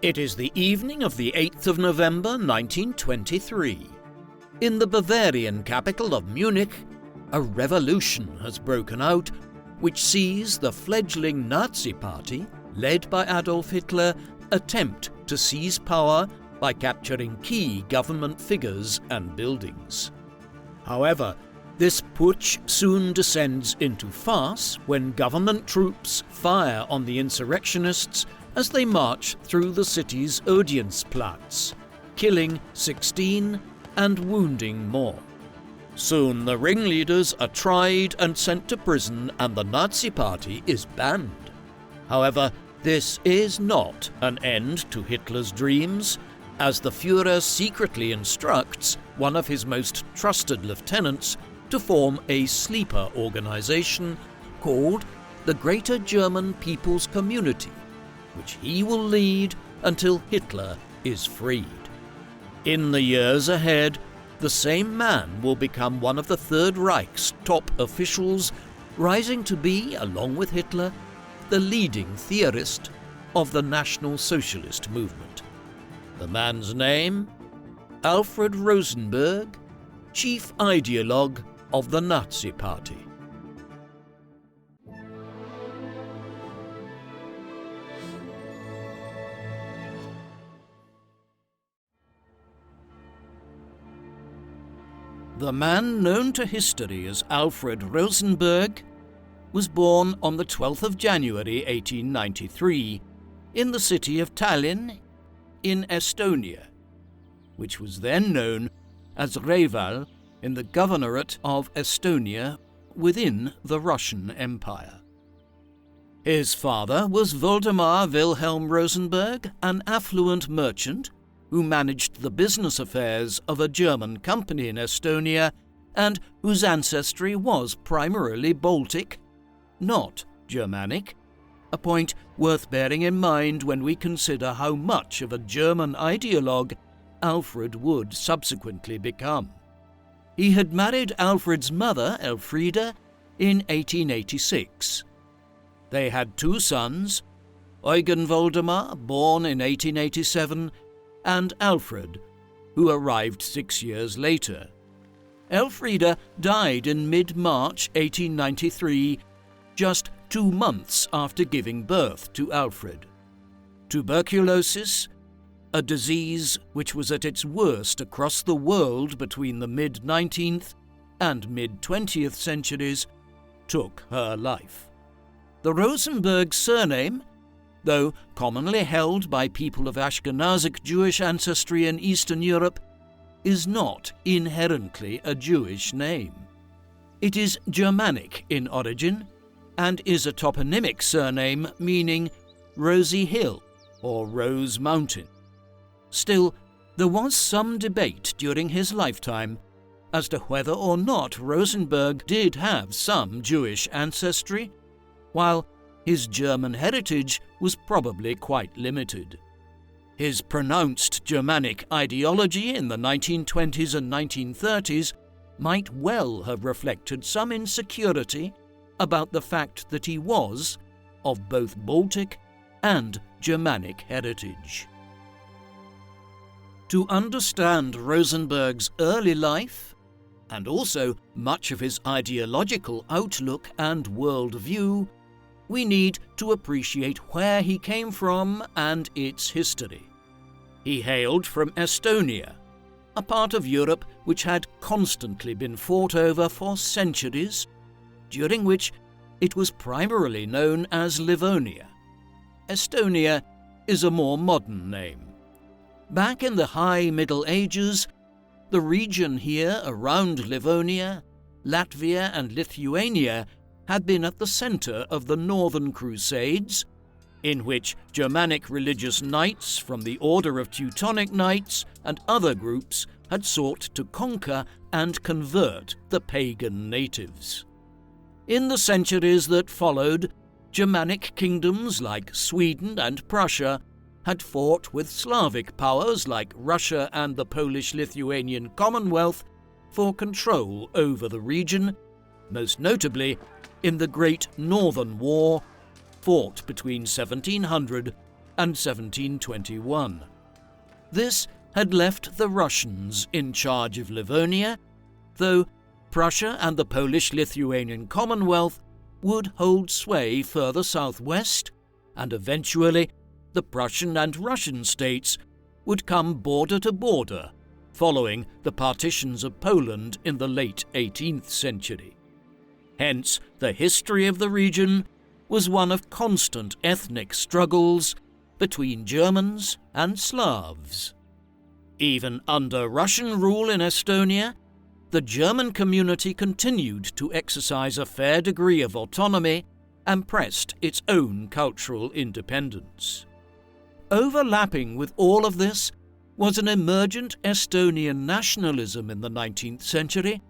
It is the evening of the 8th of November 1923. In the Bavarian capital of Munich, a revolution has broken out which sees the fledgling Nazi Party, led by Adolf Hitler, attempt to seize power by capturing key government figures and buildings. However, this putsch soon descends into farce when government troops fire on the insurrectionists as they march through the city's Odeonsplatz, killing 16 and wounding more. Soon the ringleaders are tried and sent to prison and the Nazi Party is banned. However, this is not an end to Hitler's dreams, as the Führer secretly instructs one of his most trusted lieutenants to form a sleeper organization called the Greater German People's Community, which he will lead until Hitler is freed. In the years ahead, the same man will become one of the Third Reich's top officials, rising to be, along with Hitler, the leading theorist of the National Socialist movement. The man's name? Alfred Rosenberg, chief ideologue of the Nazi Party. The man known to history as Alfred Rosenberg was born on the 12th of January 1893 in the city of Tallinn in Estonia, which was then known as Reval in the governorate of Estonia within the Russian Empire. His father was Waldemar Wilhelm Rosenberg, an affluent merchant who managed the business affairs of a German company in Estonia and whose ancestry was primarily Baltic, not Germanic, a point worth bearing in mind when we consider how much of a German ideologue Alfred would subsequently become. He had married Alfred's mother, Elfriede, in 1886. They had two sons, Eugen Waldemar, born in 1887, and Alfred, who arrived 6 years later. Elfriede died in mid-March 1893, just 2 months after giving birth to Alfred. Tuberculosis, a disease which was at its worst across the world between the mid-19th and mid-20th centuries, took her life. The Rosenberg surname, though commonly held by people of Ashkenazic Jewish ancestry in Eastern Europe, is not inherently a Jewish name. It is Germanic in origin and is a toponymic surname meaning Rosy Hill or Rose Mountain. Still, there was some debate during his lifetime as to whether or not Rosenberg did have some Jewish ancestry, while his German heritage was probably quite limited. His pronounced Germanic ideology in the 1920s and 1930s might well have reflected some insecurity about the fact that he was of both Baltic and Germanic heritage. To understand Rosenberg's early life, and also much of his ideological outlook and worldview, we need to appreciate where he came from and its history. He hailed from Estonia, a part of Europe which had constantly been fought over for centuries, during which it was primarily known as Livonia. Estonia is a more modern name. Back in the High Middle Ages, the region here around Livonia, Latvia and Lithuania had been at the center of the Northern Crusades, in which Germanic religious knights from the Order of Teutonic Knights and other groups had sought to conquer and convert the pagan natives. In the centuries that followed, Germanic kingdoms like Sweden and Prussia had fought with Slavic powers like Russia and the Polish-Lithuanian Commonwealth for control over the region, most notably in the Great Northern War, fought between 1700 and 1721. This had left the Russians in charge of Livonia, though Prussia and the Polish-Lithuanian Commonwealth would hold sway further southwest, and eventually the Prussian and Russian states would come border to border following the partitions of Poland in the late 18th century. Hence, the history of the region was one of constant ethnic struggles between Germans and Slavs. Even under Russian rule in Estonia, the German community continued to exercise a fair degree of autonomy and pressed its own cultural independence. Overlapping with all of this was an emergent Estonian nationalism in the 19th century,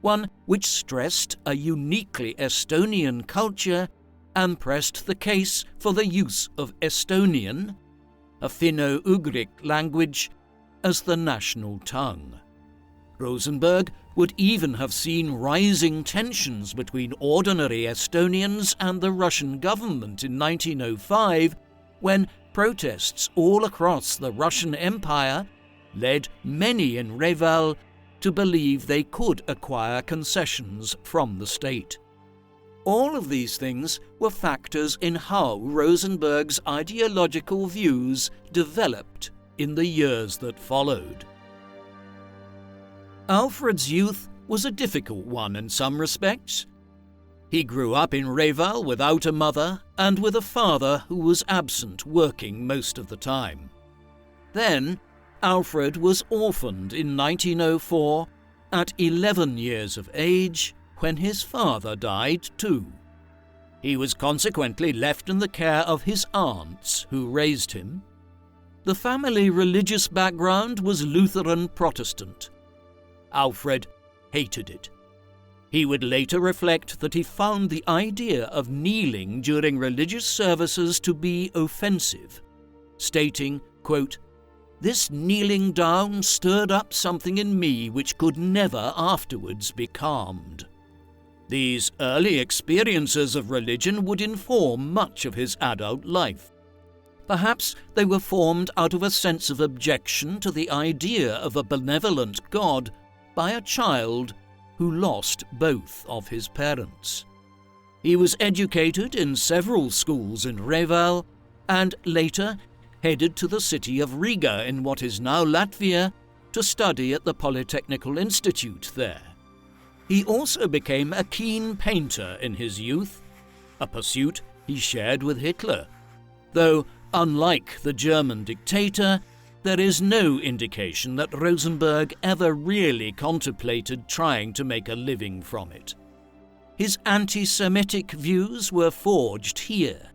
one which stressed a uniquely Estonian culture and pressed the case for the use of Estonian, a Finno-Ugric language, as the national tongue. Rosenberg would even have seen rising tensions between ordinary Estonians and the Russian government in 1905, when protests all across the Russian Empire led many in Reval to believe they could acquire concessions from the state. All of these things were factors in how Rosenberg's ideological views developed in the years that followed. Alfred's youth was a difficult one in some respects. He grew up in Reval without a mother and with a father who was absent working most of the time. Then, Alfred was orphaned in 1904 at 11 years of age when his father died too. He was consequently left in the care of his aunts who raised him. The family religious background was Lutheran Protestant. Alfred hated it. He would later reflect that he found the idea of kneeling during religious services to be offensive, stating, quote, "This kneeling down stirred up something in me which could never afterwards be calmed." These early experiences of religion would inform much of his adult life. Perhaps they were formed out of a sense of objection to the idea of a benevolent God by a child who lost both of his parents. He was educated in several schools in Reval and later headed to the city of Riga in what is now Latvia to study at the Polytechnical Institute there. He also became a keen painter in his youth, a pursuit he shared with Hitler, though, unlike the German dictator, there is no indication that Rosenberg ever really contemplated trying to make a living from it. His anti-Semitic views were forged here.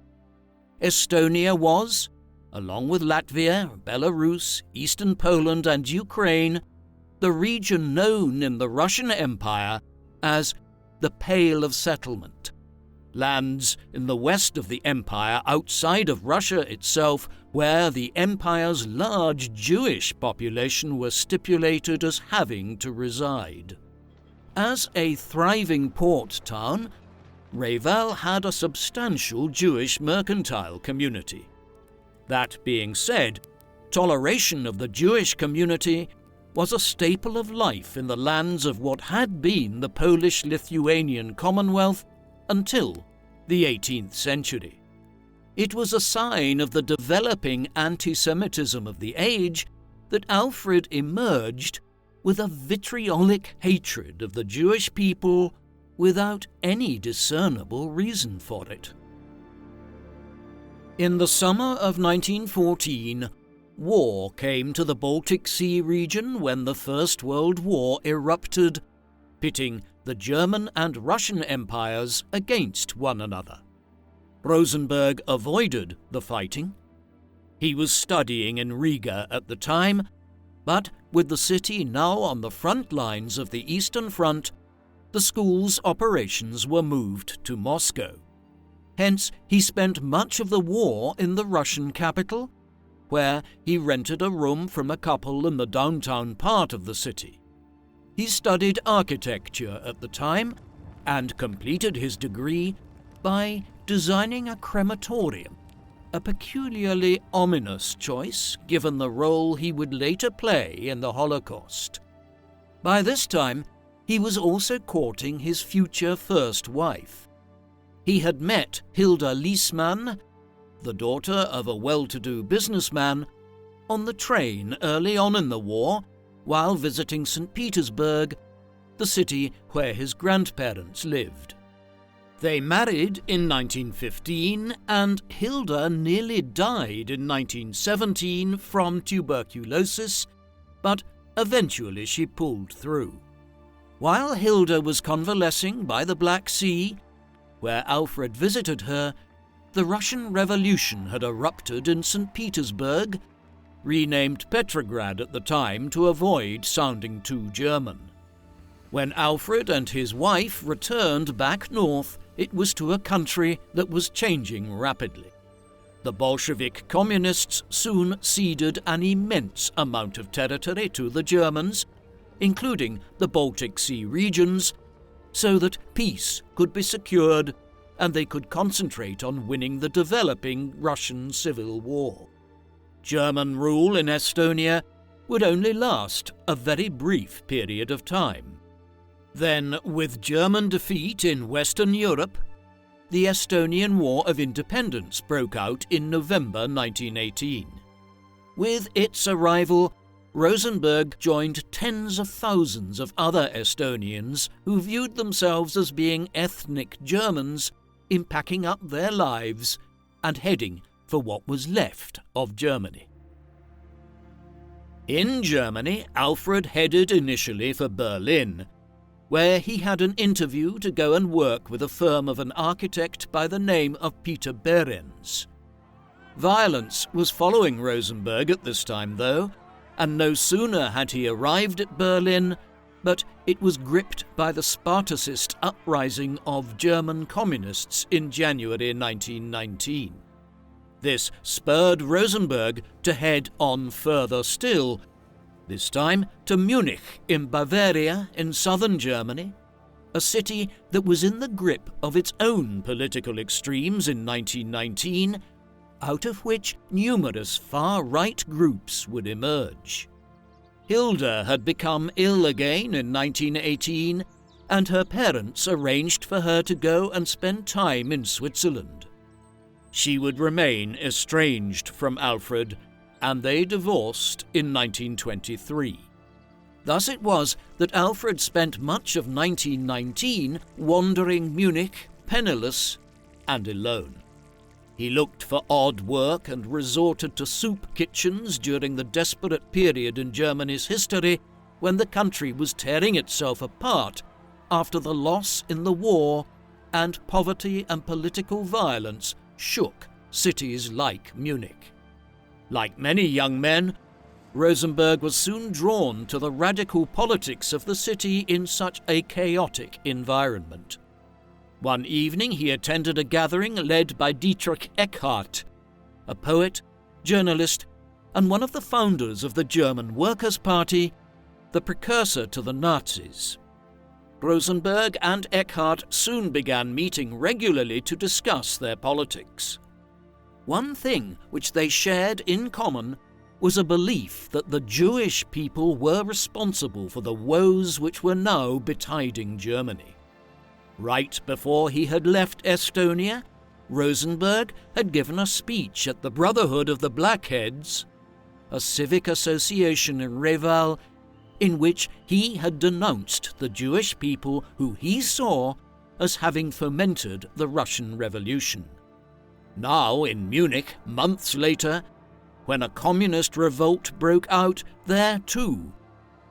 Estonia was, along with Latvia, Belarus, Eastern Poland and Ukraine, the region known in the Russian Empire as the Pale of Settlement, lands in the west of the empire outside of Russia itself, where the empire's large Jewish population was stipulated as having to reside. As a thriving port town, Reval had a substantial Jewish mercantile community. That being said, toleration of the Jewish community was a staple of life in the lands of what had been the Polish-Lithuanian Commonwealth until the 18th century. It was a sign of the developing anti-Semitism of the age that Alfred emerged with a vitriolic hatred of the Jewish people without any discernible reason for it. In the summer of 1914, war came to the Baltic Sea region when the First World War erupted, pitting the German and Russian empires against one another. Rosenberg avoided the fighting. He was studying in Riga at the time, but with the city now on the front lines of the Eastern Front, the school's operations were moved to Moscow. Hence, he spent much of the war in the Russian capital, where he rented a room from a couple in the downtown part of the city. He studied architecture at the time and completed his degree by designing a crematorium, a peculiarly ominous choice given the role he would later play in the Holocaust. By this time, he was also courting his future first wife. He had met Hilda Liesmann, the daughter of a well-to-do businessman, on the train early on in the war while visiting St. Petersburg, the city where his grandparents lived. They married in 1915, and Hilda nearly died in 1917 from tuberculosis, but eventually she pulled through. While Hilda was convalescing by the Black Sea, where Alfred visited her, the Russian Revolution had erupted in St. Petersburg, renamed Petrograd at the time to avoid sounding too German. When Alfred and his wife returned back north, it was to a country that was changing rapidly. The Bolshevik communists soon ceded an immense amount of territory to the Germans, including the Baltic Sea regions, so that peace could be secured and they could concentrate on winning the developing Russian Civil War. German rule in Estonia would only last a very brief period of time. Then, with German defeat in Western Europe, the Estonian War of Independence broke out in November 1918. With its arrival, Rosenberg joined tens of thousands of other Estonians who viewed themselves as being ethnic Germans in packing up their lives and heading for what was left of Germany. In Germany, Alfred headed initially for Berlin, where he had an interview to go and work with a firm of an architect by the name of Peter Behrens. Violence was following Rosenberg at this time, though, and no sooner had he arrived at Berlin, but it was gripped by the Spartacist uprising of German communists in January 1919. This spurred Rosenberg to head on further still, this time to Munich in Bavaria in southern Germany, a city that was in the grip of its own political extremes in 1919, out of which numerous far-right groups would emerge. Hilda had become ill again in 1918, and her parents arranged for her to go and spend time in Switzerland. She would remain estranged from Alfred, and they divorced in 1923. Thus it was that Alfred spent much of 1919 wandering Munich, penniless and alone. He looked for odd work and resorted to soup kitchens during the desperate period in Germany's history when the country was tearing itself apart after the loss in the war, and poverty and political violence shook cities like Munich. Like many young men, Rosenberg was soon drawn to the radical politics of the city in such a chaotic environment. One evening he attended a gathering led by Dietrich Eckart, a poet, journalist, and one of the founders of the German Workers' Party, the precursor to the Nazis. Rosenberg and Eckart soon began meeting regularly to discuss their politics. One thing which they shared in common was a belief that the Jewish people were responsible for the woes which were now betiding Germany. Right before he had left Estonia, Rosenberg had given a speech at the Brotherhood of the Blackheads, a civic association in Reval, in which he had denounced the Jewish people who he saw as having fomented the Russian Revolution. Now, in Munich, months later, when a communist revolt broke out there too,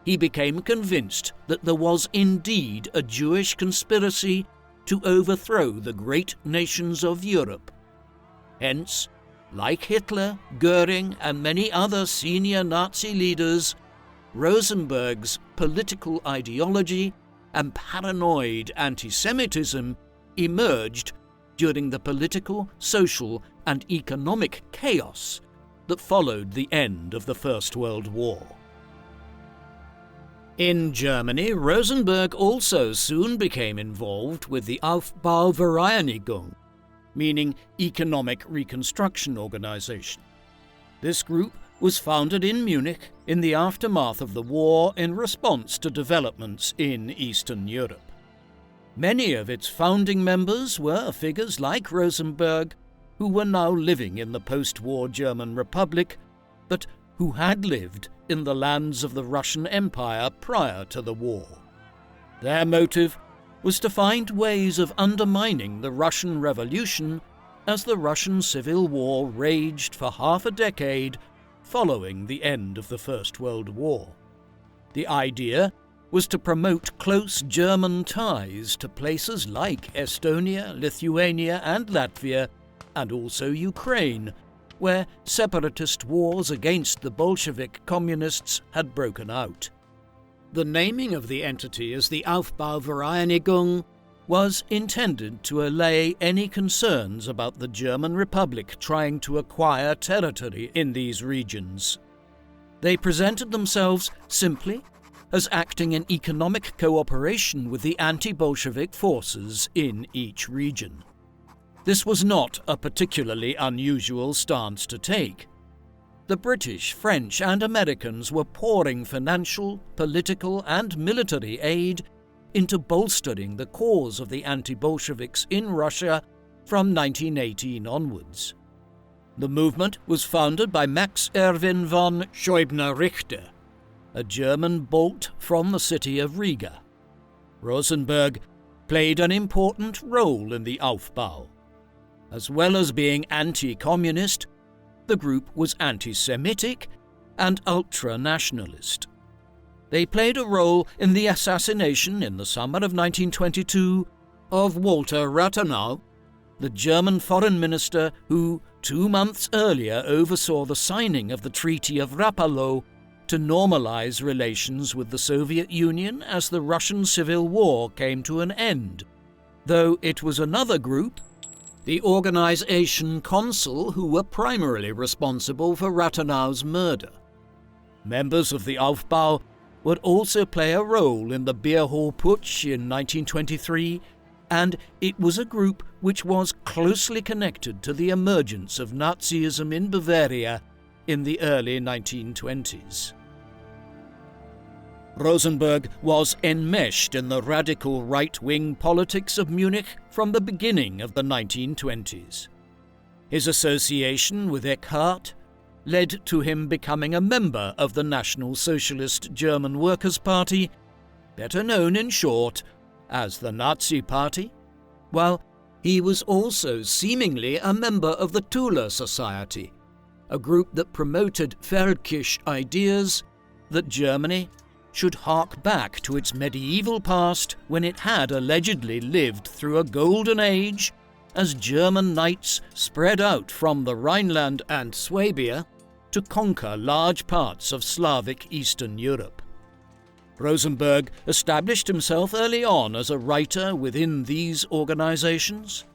he became convinced that there was indeed a Jewish conspiracy to overthrow the great nations of Europe. Hence, like Hitler, Goering, and many other senior Nazi leaders, Rosenberg's political ideology and paranoid anti-Semitism emerged during the political, social, and economic chaos that followed the end of the First World War. In Germany, Rosenberg also soon became involved with the Aufbauvereinigung, meaning Economic Reconstruction Organization. This group was founded in Munich in the aftermath of the war in response to developments in Eastern Europe. Many of its founding members were figures like Rosenberg, who were now living in the post-war German Republic, but who had lived in the lands of the Russian Empire prior to the war. Their motive was to find ways of undermining the Russian Revolution as the Russian Civil War raged for half a decade following the end of the First World War. The idea was to promote close German ties to places like Estonia, Lithuania and Latvia, and also Ukraine, where separatist wars against the Bolshevik communists had broken out. The naming of the entity as the Aufbauvereinigung was intended to allay any concerns about the German Republic trying to acquire territory in these regions. They presented themselves simply as acting in economic cooperation with the anti-Bolshevik forces in each region. This was not a particularly unusual stance to take. The British, French, and Americans were pouring financial, political, and military aid into bolstering the cause of the anti-Bolsheviks in Russia from 1918 onwards. The movement was founded by Max Erwin von Scheubner-Richter, a German Bolt from the city of Riga. Rosenberg played an important role in the Aufbau. As well as being anti-communist, the group was anti-Semitic and ultra-nationalist. They played a role in the assassination in the summer of 1922 of Walter Rathenau, the German foreign minister who 2 months earlier oversaw the signing of the Treaty of Rapallo to normalize relations with the Soviet Union as the Russian Civil War came to an end, though it was another group, the Organization Consul, who were primarily responsible for Rathenau's murder. Members of the Aufbau would also play a role in the Beer Hall Putsch in 1923, and it was a group which was closely connected to the emergence of Nazism in Bavaria in the early 1920s. Rosenberg was enmeshed in the radical right-wing politics of Munich from the beginning of the 1920s. His association with Eckhart led to him becoming a member of the National Socialist German Workers' Party, better known in short as the Nazi Party, while he was also seemingly a member of the Tula Society, a group that promoted Völkisch ideas that Germany should hark back to its medieval past when it had allegedly lived through a golden age as German knights spread out from the Rhineland and Swabia to conquer large parts of Slavic Eastern Europe. Rosenberg established himself early on as a writer within these organizations.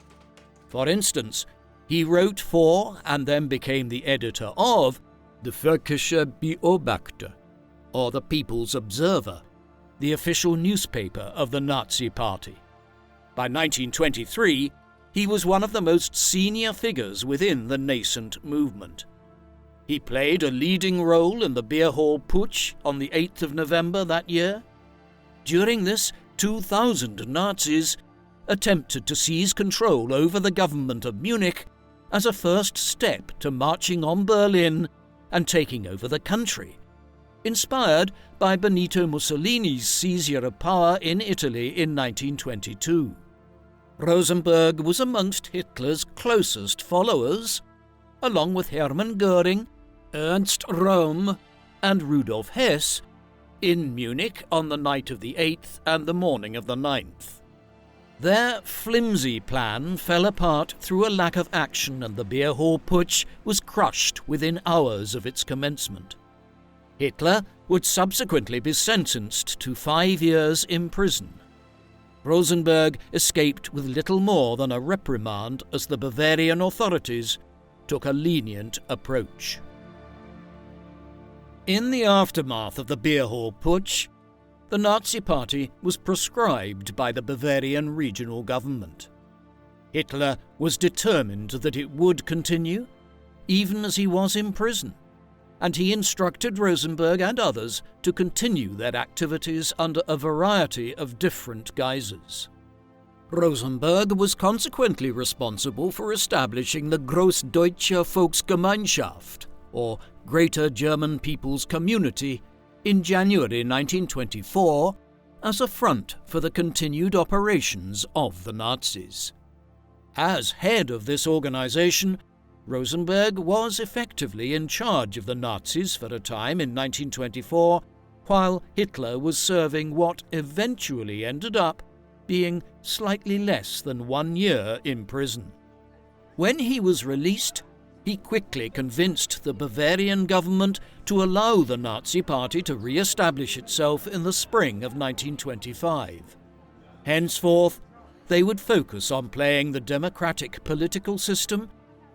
For instance, he wrote for and then became the editor of the Völkische Beobachter, or the People's Observer, the official newspaper of the Nazi Party. By 1923, he was one of the most senior figures within the nascent movement. He played a leading role in the Beer Hall Putsch on the 8th of November that year. During this, 2,000 Nazis attempted to seize control over the government of Munich as a first step to marching on Berlin and taking over the country, inspired by Benito Mussolini's seizure of power in Italy in 1922. Rosenberg was amongst Hitler's closest followers, along with Hermann Göring, Ernst Röhm, and Rudolf Hess, in Munich on the night of the 8th and the morning of the 9th. Their flimsy plan fell apart through a lack of action, and the Beer Hall Putsch was crushed within hours of its commencement. Hitler would subsequently be sentenced to 5 years in prison. Rosenberg escaped with little more than a reprimand as the Bavarian authorities took a lenient approach. In the aftermath of the Beer Hall Putsch, the Nazi Party was proscribed by the Bavarian regional government. Hitler was determined that it would continue, even as he was in prison, and he instructed Rosenberg and others to continue their activities under a variety of different guises. Rosenberg was consequently responsible for establishing the Großdeutsche Volksgemeinschaft, or Greater German People's Community, in January 1924 as a front for the continued operations of the Nazis. As head of this organization, Rosenberg was effectively in charge of the Nazis for a time in 1924, while Hitler was serving what eventually ended up being slightly less than 1 year in prison. When he was released, he quickly convinced the Bavarian government to allow the Nazi Party to re-establish itself in the spring of 1925. Henceforth, they would focus on playing the democratic political system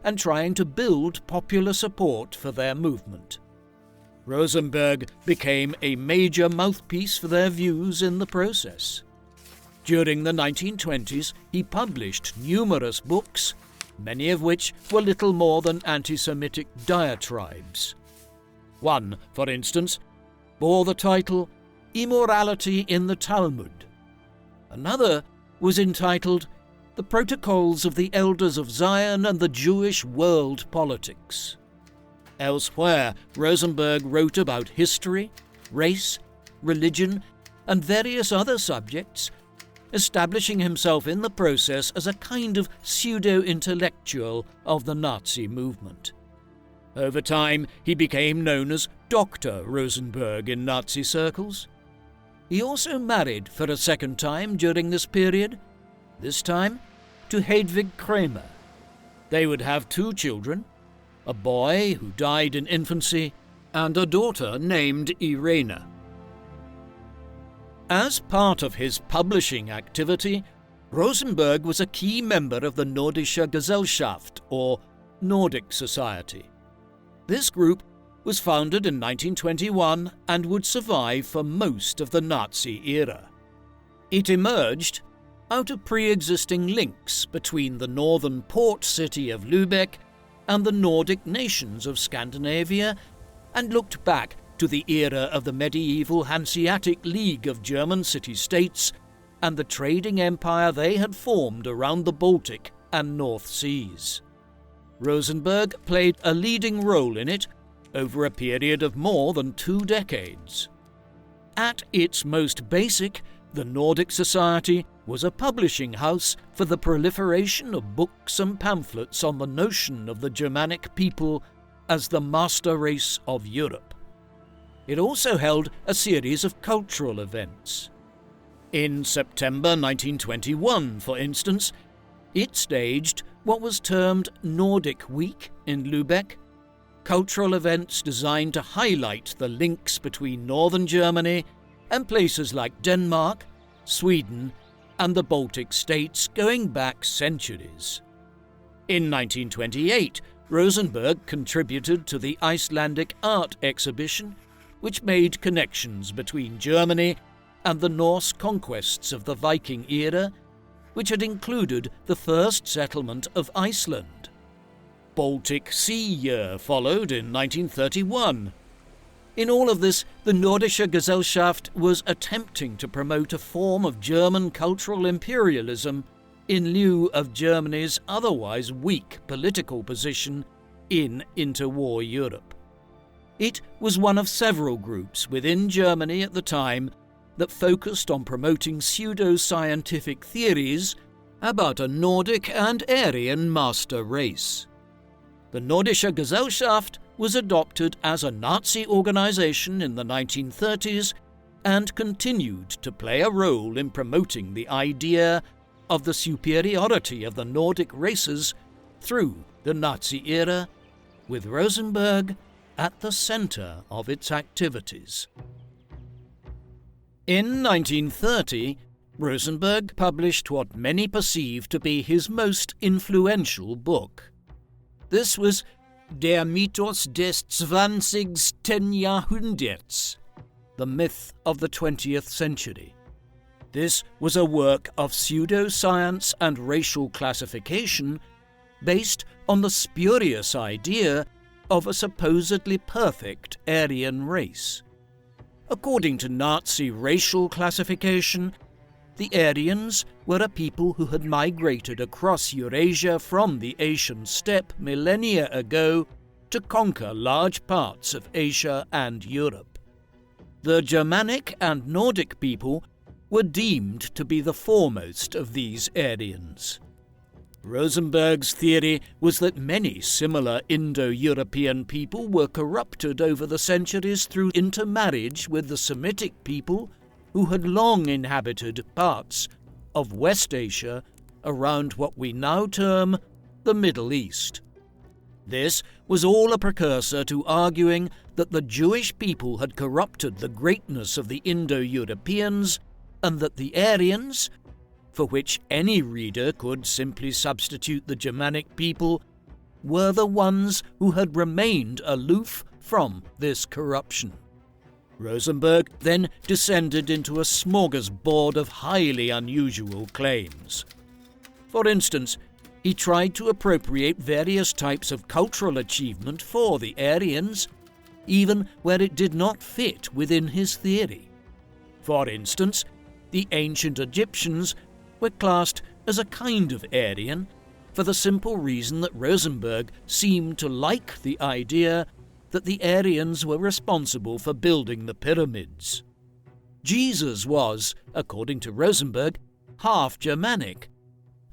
and trying to build popular support for their movement. Rosenberg became a major mouthpiece for their views in the process. During the 1920s, he published numerous books, many of which were little more than anti-Semitic diatribes. One, for instance, bore the title Immorality in the Talmud. Another was entitled The Protocols of the Elders of Zion and the Jewish World Politics. Elsewhere, Rosenberg wrote about history, race, religion, and various other subjects, establishing himself in the process as a kind of pseudo-intellectual of the Nazi movement. Over time, he became known as Dr. Rosenberg in Nazi circles. He also married for a second time during this period, this time to Hedwig Kramer. They would have 2 children, a boy who died in infancy and a daughter named Irena. As part of his publishing activity, Rosenberg was a key member of the Nordische Gesellschaft, or Nordic Society. This group was founded in 1921 and would survive for most of the Nazi era. It emerged out of pre-existing links between the northern port city of Lübeck and the Nordic nations of Scandinavia, and looked back to the era of the medieval Hanseatic League of German city-states and the trading empire they had formed around the Baltic and North Seas. Rosenberg played a leading role in it over a period of more than 2 decades. At its most basic, the Nordic Society was a publishing house for the proliferation of books and pamphlets on the notion of the Germanic people as the master race of Europe. It also held a series of cultural events. In September 1921, for instance, it staged what was termed Nordic Week in Lübeck, cultural events designed to highlight the links between northern Germany and places like Denmark, Sweden, and the Baltic states going back centuries. In 1928, Rosenberg contributed to the Icelandic art exhibition, which made connections between Germany and the Norse conquests of the Viking era, which had included the first settlement of Iceland. Baltic Sea Year followed in 1931. In all of this, the Nordische Gesellschaft was attempting to promote a form of German cultural imperialism in lieu of Germany's otherwise weak political position in interwar Europe. It was one of several groups within Germany at the time that focused on promoting pseudo-scientific theories about a Nordic and Aryan master race. The Nordische Gesellschaft was adopted as a Nazi organization in the 1930s and continued to play a role in promoting the idea of the superiority of the Nordic races through the Nazi era, with Rosenberg at the center of its activities. In 1930, Rosenberg published what many perceive to be his most influential book. This was Der Mythos des 20. Jahrhunderts, the myth of the 20th century. This was a work of pseudoscience and racial classification based on the spurious idea of a supposedly perfect Aryan race. According to Nazi racial classification, the Aryans were a people who had migrated across Eurasia from the Asian steppe millennia ago to conquer large parts of Asia and Europe. The Germanic and Nordic people were deemed to be the foremost of these Aryans. Rosenberg's theory was that many similar Indo-European people were corrupted over the centuries through intermarriage with the Semitic people who had long inhabited parts of West Asia around what we now term the Middle East. This was all a precursor to arguing that the Jewish people had corrupted the greatness of the Indo-Europeans and that the Aryans, for which any reader could simply substitute the Germanic people, were the ones who had remained aloof from this corruption. Rosenberg then descended into a smorgasbord of highly unusual claims. For instance, he tried to appropriate various types of cultural achievement for the Aryans, even where it did not fit within his theory. For instance, the ancient Egyptians were classed as a kind of Aryan for the simple reason that Rosenberg seemed to like the idea that the Aryans were responsible for building the pyramids. Jesus was, according to Rosenberg, half Germanic,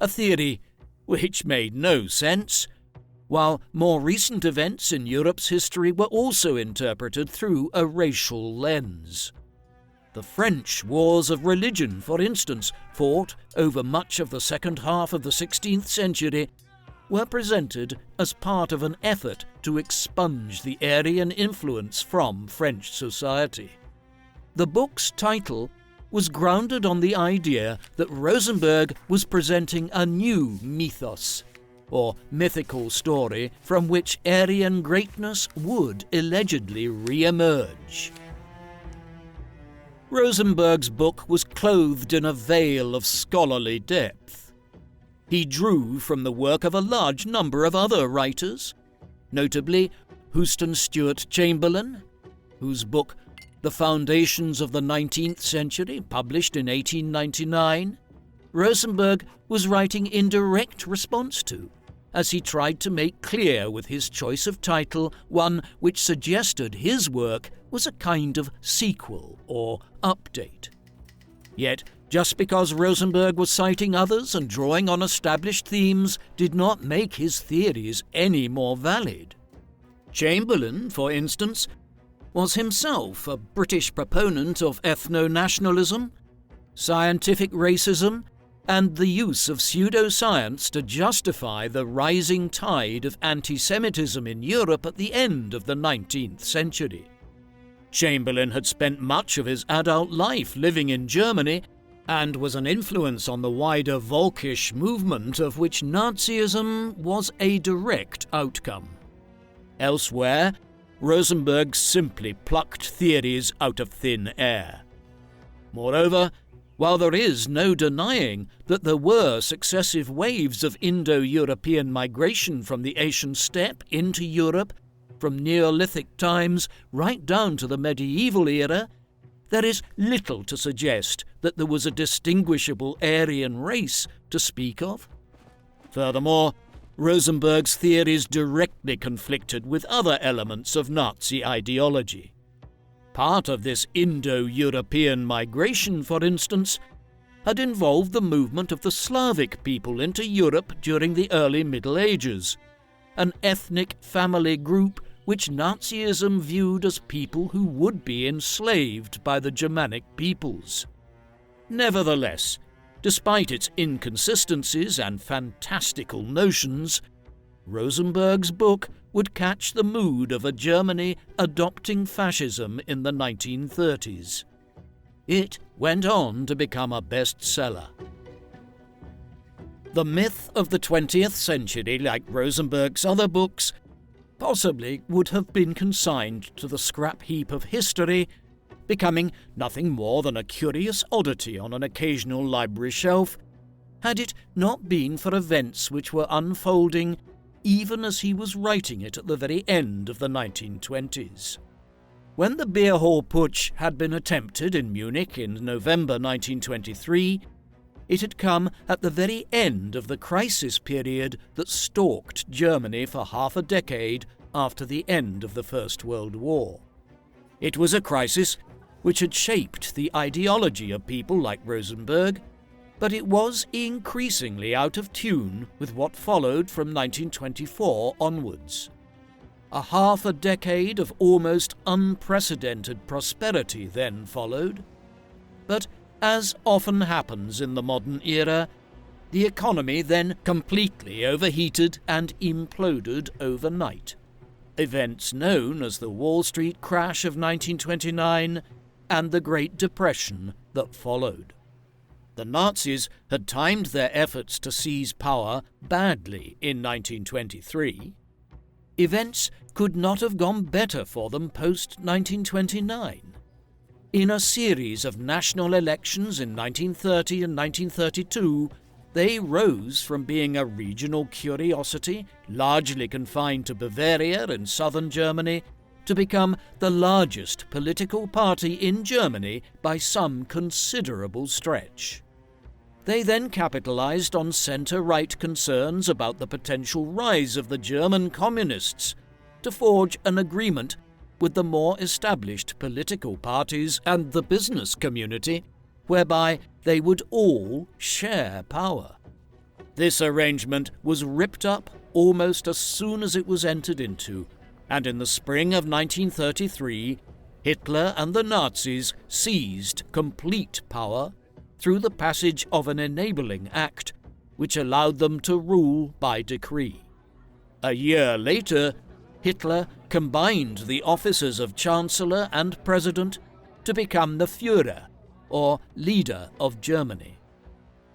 a theory which made no sense, while more recent events in Europe's history were also interpreted through a racial lens. The French wars of religion, for instance, fought over much of the second half of the 16th century, were presented as part of an effort to expunge the Aryan influence from French society. The book's title was grounded on the idea that Rosenberg was presenting a new mythos, or mythical story, from which Aryan greatness would allegedly re-emerge. Rosenberg's book was clothed in a veil of scholarly depth. He drew from the work of a large number of other writers, notably Houston Stewart Chamberlain, whose book The Foundations of the 19th Century, published in 1899, Rosenberg was writing in direct response to, as he tried to make clear with his choice of title one which suggested his work was a kind of sequel or update. Yet, just because Rosenberg was citing others and drawing on established themes did not make his theories any more valid. Chamberlain, for instance, was himself a British proponent of ethno-nationalism, scientific racism, and the use of pseudoscience to justify the rising tide of anti-Semitism in Europe at the end of the 19th century. Chamberlain had spent much of his adult life living in Germany and was an influence on the wider Völkisch movement of which Nazism was a direct outcome. Elsewhere, Rosenberg simply plucked theories out of thin air. Moreover, while there is no denying that there were successive waves of Indo-European migration from the Asian steppe into Europe, from Neolithic times right down to the medieval era, there is little to suggest that there was a distinguishable Aryan race to speak of. Furthermore, Rosenberg's theories directly conflicted with other elements of Nazi ideology. Part of this Indo-European migration, for instance, had involved the movement of the Slavic people into Europe during the early Middle Ages, an ethnic family group which Nazism viewed as people who would be enslaved by the Germanic peoples. Nevertheless, despite its inconsistencies and fantastical notions, Rosenberg's book would catch the mood of a Germany adopting fascism in the 1930s. It went on to become a bestseller. The myth of the 20th century, like Rosenberg's other books, possibly would have been consigned to the scrap heap of history becoming nothing more than a curious oddity on an occasional library shelf, had it not been for events which were unfolding even as he was writing it at the very end of the 1920s. When the beer hall putsch had been attempted in Munich in November 1923, it had come at the very end of the crisis period that stalked Germany for half a decade after the end of the First World War. It was a crisis which had shaped the ideology of people like Rosenberg, but it was increasingly out of tune with what followed from 1924 onwards. A half a decade of almost unprecedented prosperity then followed, but as often happens in the modern era, the economy then completely overheated and imploded overnight. Events known as the Wall Street crash of 1929 and the Great Depression that followed. The Nazis had timed their efforts to seize power badly in 1923. Events could not have gone better for them post-1929. In a series of national elections in 1930 and 1932, they rose from being a regional curiosity, largely confined to Bavaria and southern Germany, to become the largest political party in Germany by some considerable stretch. They then capitalized on centre-right concerns about the potential rise of the German communists to forge an agreement with the more established political parties and the business community, whereby they would all share power. This arrangement was ripped up almost as soon as it was entered into, and in the spring of 1933, Hitler and the Nazis seized complete power through the passage of an enabling act which allowed them to rule by decree. A year later, Hitler combined the offices of Chancellor and President to become the Führer, or leader of Germany.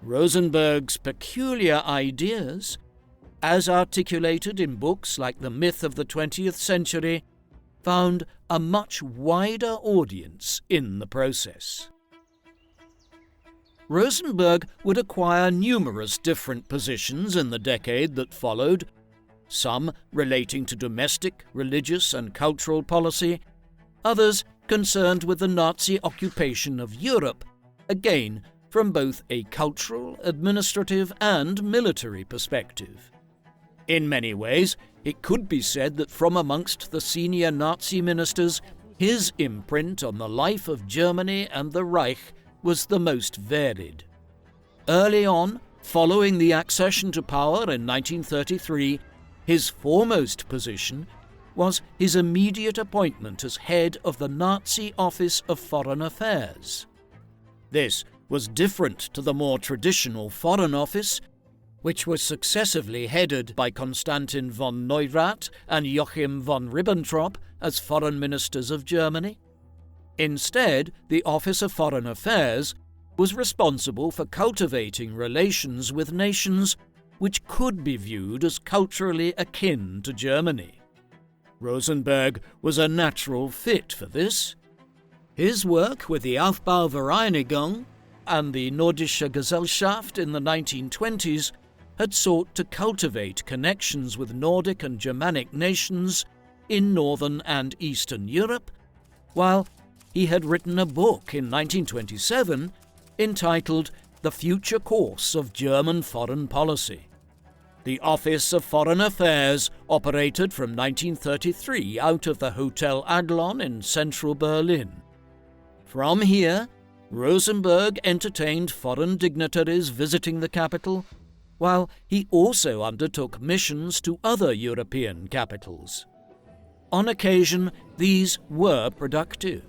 Rosenberg's peculiar ideas, as articulated in books like The Myth of the 20th Century, found a much wider audience in the process. Rosenberg would acquire numerous different positions in the decade that followed, some relating to domestic, religious and cultural policy, others concerned with the Nazi occupation of Europe, again from both a cultural, administrative and military perspective. In many ways, it could be said that from amongst the senior Nazi ministers, his imprint on the life of Germany and the Reich was the most varied. Early on, following the accession to power in 1933, his foremost position was his immediate appointment as head of the Nazi Office of Foreign Affairs. This was different to the more traditional Foreign Office, which was successively headed by Konstantin von Neurath and Joachim von Ribbentrop as foreign ministers of Germany. Instead, the Office of Foreign Affairs was responsible for cultivating relations with nations which could be viewed as culturally akin to Germany. Rosenberg was a natural fit for this. His work with the Aufbauvereinigung and the Nordische Gesellschaft in the 1920s had sought to cultivate connections with Nordic and Germanic nations in Northern and Eastern Europe, while he had written a book in 1927 entitled The Future Course of German Foreign Policy. The Office of Foreign Affairs operated from 1933 out of the Hotel Adlon in central Berlin. From here, Rosenberg entertained foreign dignitaries visiting the capital, while he also undertook missions to other European capitals. On occasion, these were productive.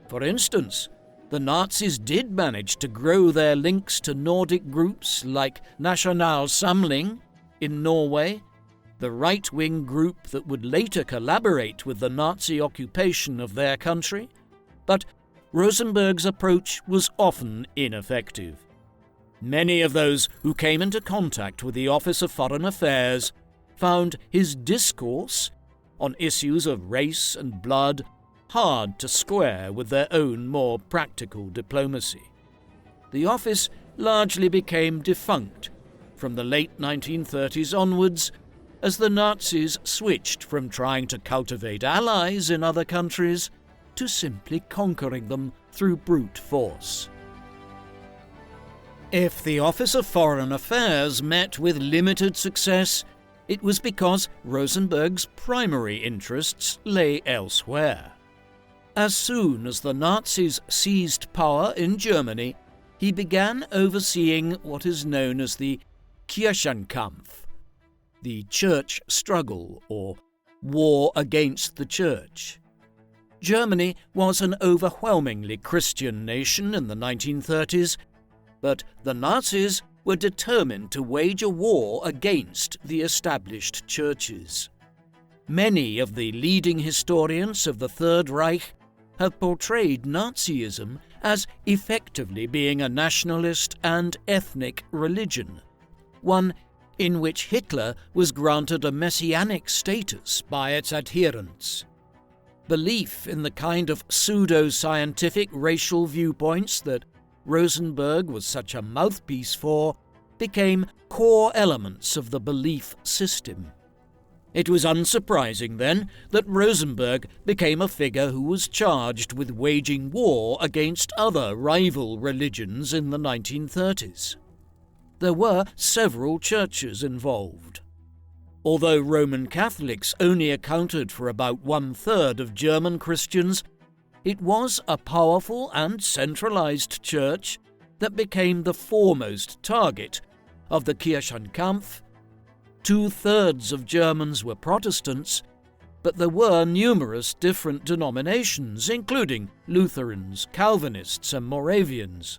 For instance, the Nazis did manage to grow their links to Nordic groups like National Samling in Norway, the right-wing group that would later collaborate with the Nazi occupation of their country, but Rosenberg's approach was often ineffective. Many of those who came into contact with the Office of Foreign Affairs found his discourse on issues of race and blood hard to square with their own more practical diplomacy. The office largely became defunct from the late 1930s onwards, as the Nazis switched from trying to cultivate allies in other countries to simply conquering them through brute force. If the Office of Foreign Affairs met with limited success, it was because Rosenberg's primary interests lay elsewhere. As soon as the Nazis seized power in Germany, he began overseeing what is known as the Kirchenkampf, the church struggle or war against the church. Germany was an overwhelmingly Christian nation in the 1930s, but the Nazis were determined to wage a war against the established churches. Many of the leading historians of the Third Reich have portrayed Nazism as effectively being a nationalist and ethnic religion, one in which Hitler was granted a messianic status by its adherents. Belief in the kind of pseudo-scientific racial viewpoints that Rosenberg was such a mouthpiece for became core elements of the belief system. It was unsurprising, then, that Rosenberg became a figure who was charged with waging war against other rival religions in the 1930s. There were several churches involved. Although Roman Catholics only accounted for about 1/3 of German Christians, it was a powerful and centralized church that became the foremost target of the Kirchenkampf. 2/3 of Germans were Protestants, but there were numerous different denominations, including Lutherans, Calvinists, and Moravians.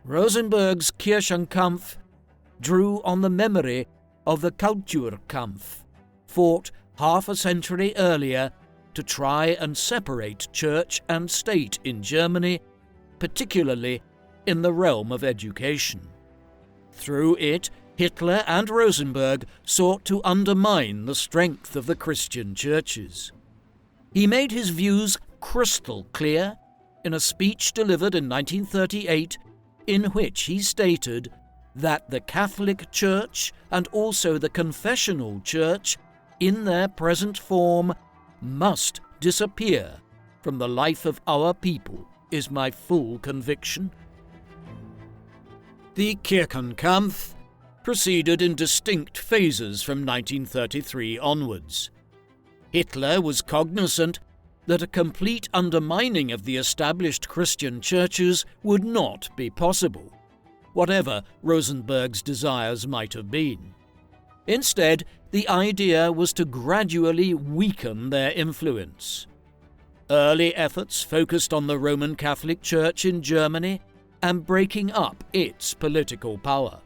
Rosenberg's Kirchenkampf drew on the memory of the Kulturkampf, fought half a century earlier to try and separate church and state in Germany, particularly in the realm of education. Through it, Hitler and Rosenberg sought to undermine the strength of the Christian churches. He made his views crystal clear in a speech delivered in 1938, in which he stated that the Catholic Church and also the confessional church, in their present form, must disappear from the life of our people, is my full conviction. The Kirchenkampf proceeded in distinct phases from 1933 onwards. Hitler was cognizant that a complete undermining of the established Christian churches would not be possible, whatever Rosenberg's desires might have been. Instead, the idea was to gradually weaken their influence. Early efforts focused on the Roman Catholic Church in Germany and breaking up its political power.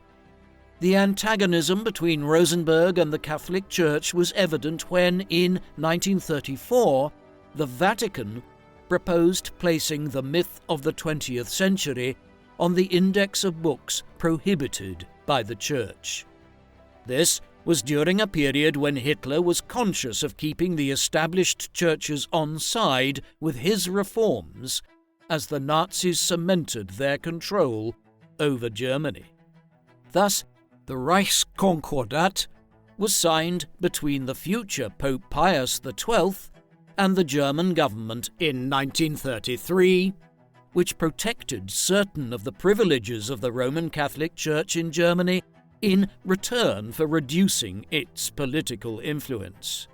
The antagonism between Rosenberg and the Catholic Church was evident when, in 1934, the Vatican proposed placing the myth of the 20th century on the index of books prohibited by the Church. This was during a period when Hitler was conscious of keeping the established churches on side with his reforms as the Nazis cemented their control over Germany. Thus, the Reichskonkordat was signed between the future Pope Pius XII and the German government in 1933, which protected certain of the privileges of the Roman Catholic Church in Germany in return for reducing its political influence.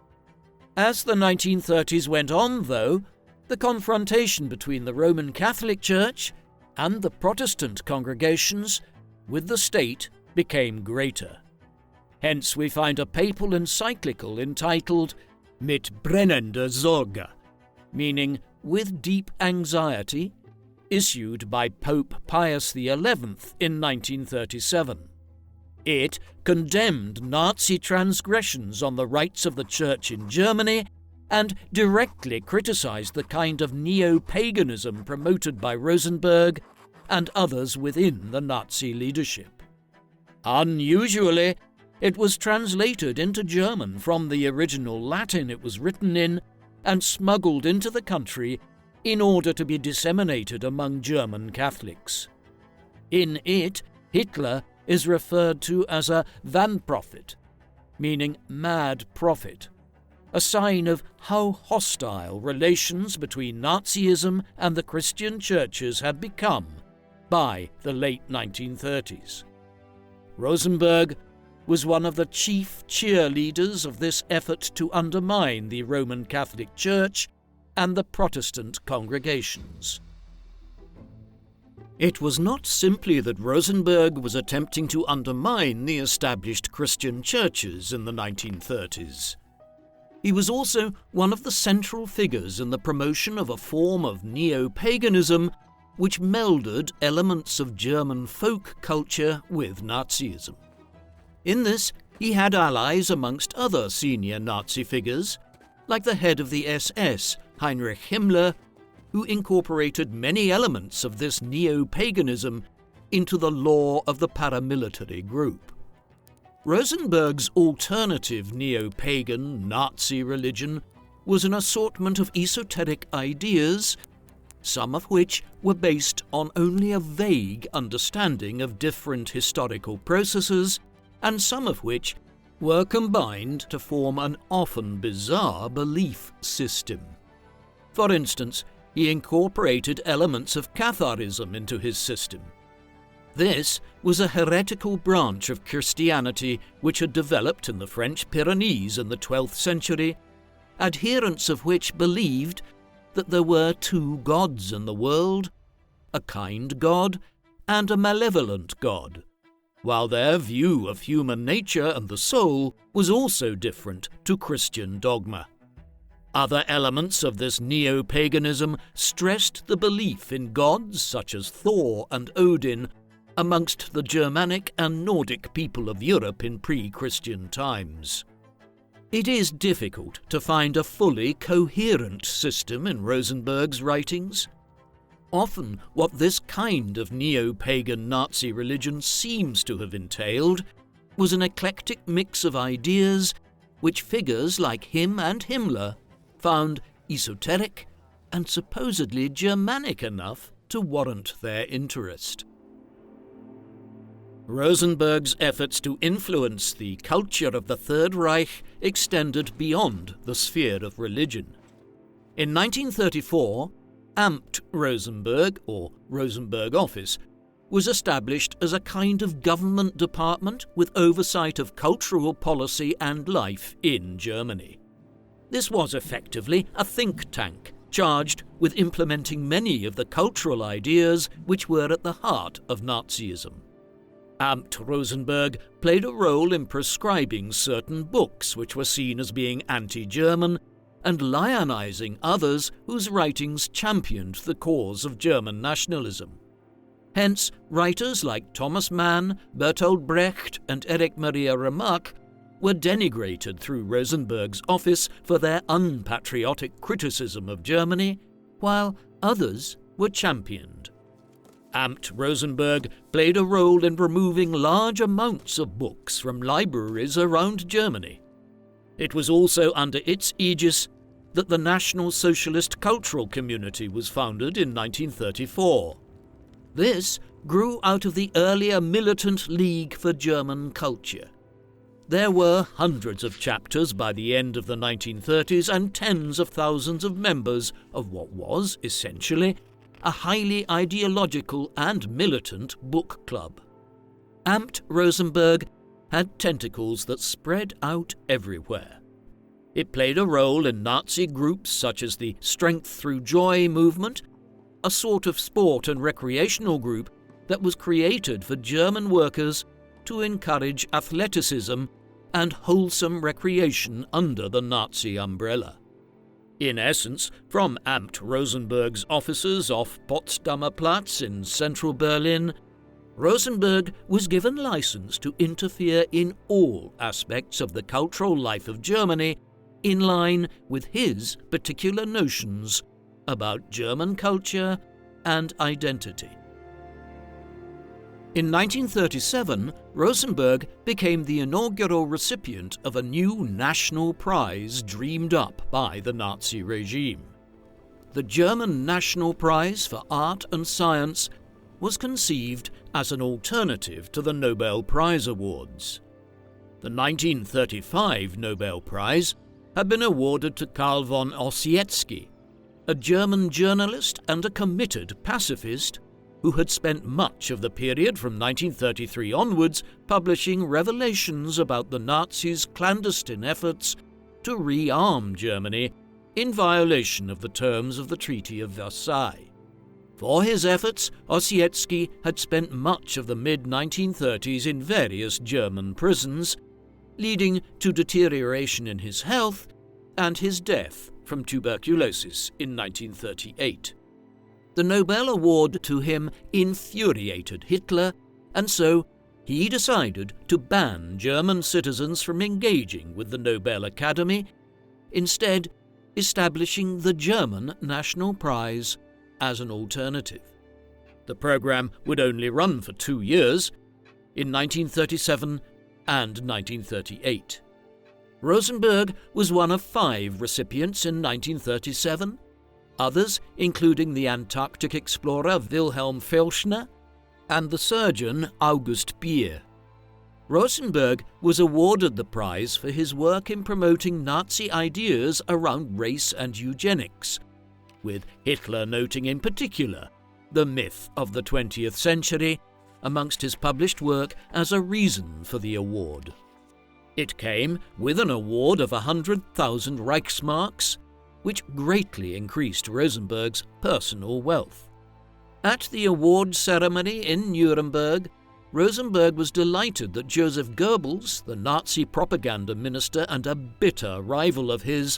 As the 1930s went on, though, the confrontation between the Roman Catholic Church and the Protestant congregations with the state became greater. Hence we find a papal encyclical entitled Mit brennender Sorge, meaning with deep anxiety, issued by Pope Pius XI in 1937. It condemned Nazi transgressions on the rights of the Church in Germany and directly criticized the kind of neo-paganism promoted by Rosenberg and others within the Nazi leadership. Unusually, it was translated into German from the original Latin it was written in and smuggled into the country in order to be disseminated among German Catholics. In it, Hitler is referred to as a Wahnprophet, meaning mad prophet, a sign of how hostile relations between Nazism and the Christian churches had become by the late 1930s. Rosenberg was one of the chief cheerleaders of this effort to undermine the Roman Catholic Church and the Protestant congregations. It was not simply that Rosenberg was attempting to undermine the established Christian churches in the 1930s. He was also one of the central figures in the promotion of a form of neo-paganism which melded elements of German folk culture with Nazism. In this, he had allies amongst other senior Nazi figures, like the head of the SS, Heinrich Himmler, who incorporated many elements of this neo-paganism into the law of the paramilitary group. Rosenberg's alternative neo-pagan Nazi religion was an assortment of esoteric ideas, some of which were based on only a vague understanding of different historical processes, and some of which were combined to form an often bizarre belief system. For instance, he incorporated elements of Catharism into his system. This was a heretical branch of Christianity which had developed in the French Pyrenees in the 12th century, adherents of which believed that there were two gods in the world, a kind God and a malevolent God, while their view of human nature and the soul was also different to Christian dogma. Other elements of this neo-paganism stressed the belief in gods such as Thor and Odin amongst the Germanic and Nordic people of Europe in pre-Christian times. It is difficult to find a fully coherent system in Rosenberg's writings. Often what this kind of neo-pagan Nazi religion seems to have entailed was an eclectic mix of ideas which figures like him and Himmler found esoteric and supposedly Germanic enough to warrant their interest. Rosenberg's efforts to influence the culture of the Third Reich extended beyond the sphere of religion. In 1934, Amt Rosenberg, or Rosenberg Office, was established as a kind of government department with oversight of cultural policy and life in Germany. This was effectively a think tank, charged with implementing many of the cultural ideas which were at the heart of Nazism. Amt Rosenberg played a role in prescribing certain books which were seen as being anti-German and lionizing others whose writings championed the cause of German nationalism. Hence, writers like Thomas Mann, Bertolt Brecht, and Erich Maria Remarque were denigrated through Rosenberg's office for their unpatriotic criticism of Germany, while others were championed. Amt Rosenberg played a role in removing large amounts of books from libraries around Germany. It was also under its aegis that the National Socialist Cultural Community was founded in 1934. This grew out of the earlier Militant League for German Culture. There were hundreds of chapters by the end of the 1930s and tens of thousands of members of what was, essentially, a highly ideological and militant book club. Amt Rosenberg had tentacles that spread out everywhere. It played a role in Nazi groups such as the Strength Through Joy movement, a sort of sport and recreational group that was created for German workers to encourage athleticism and wholesome recreation under the Nazi umbrella. In essence, from Amt Rosenberg's offices off Potsdamer Platz in central Berlin, Rosenberg was given license to interfere in all aspects of the cultural life of Germany in line with his particular notions about German culture and identity. In 1937, Rosenberg became the inaugural recipient of a new national prize dreamed up by the Nazi regime. The German National Prize for Art and Science was conceived as an alternative to the Nobel Prize Awards. The 1935 Nobel Prize had been awarded to Karl von Ossietzky, a German journalist and a committed pacifist who had spent much of the period from 1933 onwards publishing revelations about the Nazis' clandestine efforts to rearm Germany in violation of the terms of the Treaty of Versailles. For his efforts, Ossietzky had spent much of the mid-1930s in various German prisons, leading to deterioration in his health and his death from tuberculosis in 1938. The Nobel Award to him infuriated Hitler, and so he decided to ban German citizens from engaging with the Nobel Academy, instead establishing the German National Prize as an alternative. The program would only run for 2 years, in 1937 and 1938. Rosenberg was one of 5 recipients in 1937, others including the Antarctic explorer Wilhelm Felschner and the surgeon August Bier. Rosenberg was awarded the prize for his work in promoting Nazi ideas around race and eugenics, with Hitler noting in particular the myth of the 20th century amongst his published work as a reason for the award. It came with an award of 100,000 Reichsmarks, which greatly increased Rosenberg's personal wealth. At the award ceremony in Nuremberg, Rosenberg was delighted that Joseph Goebbels, the Nazi propaganda minister and a bitter rival of his,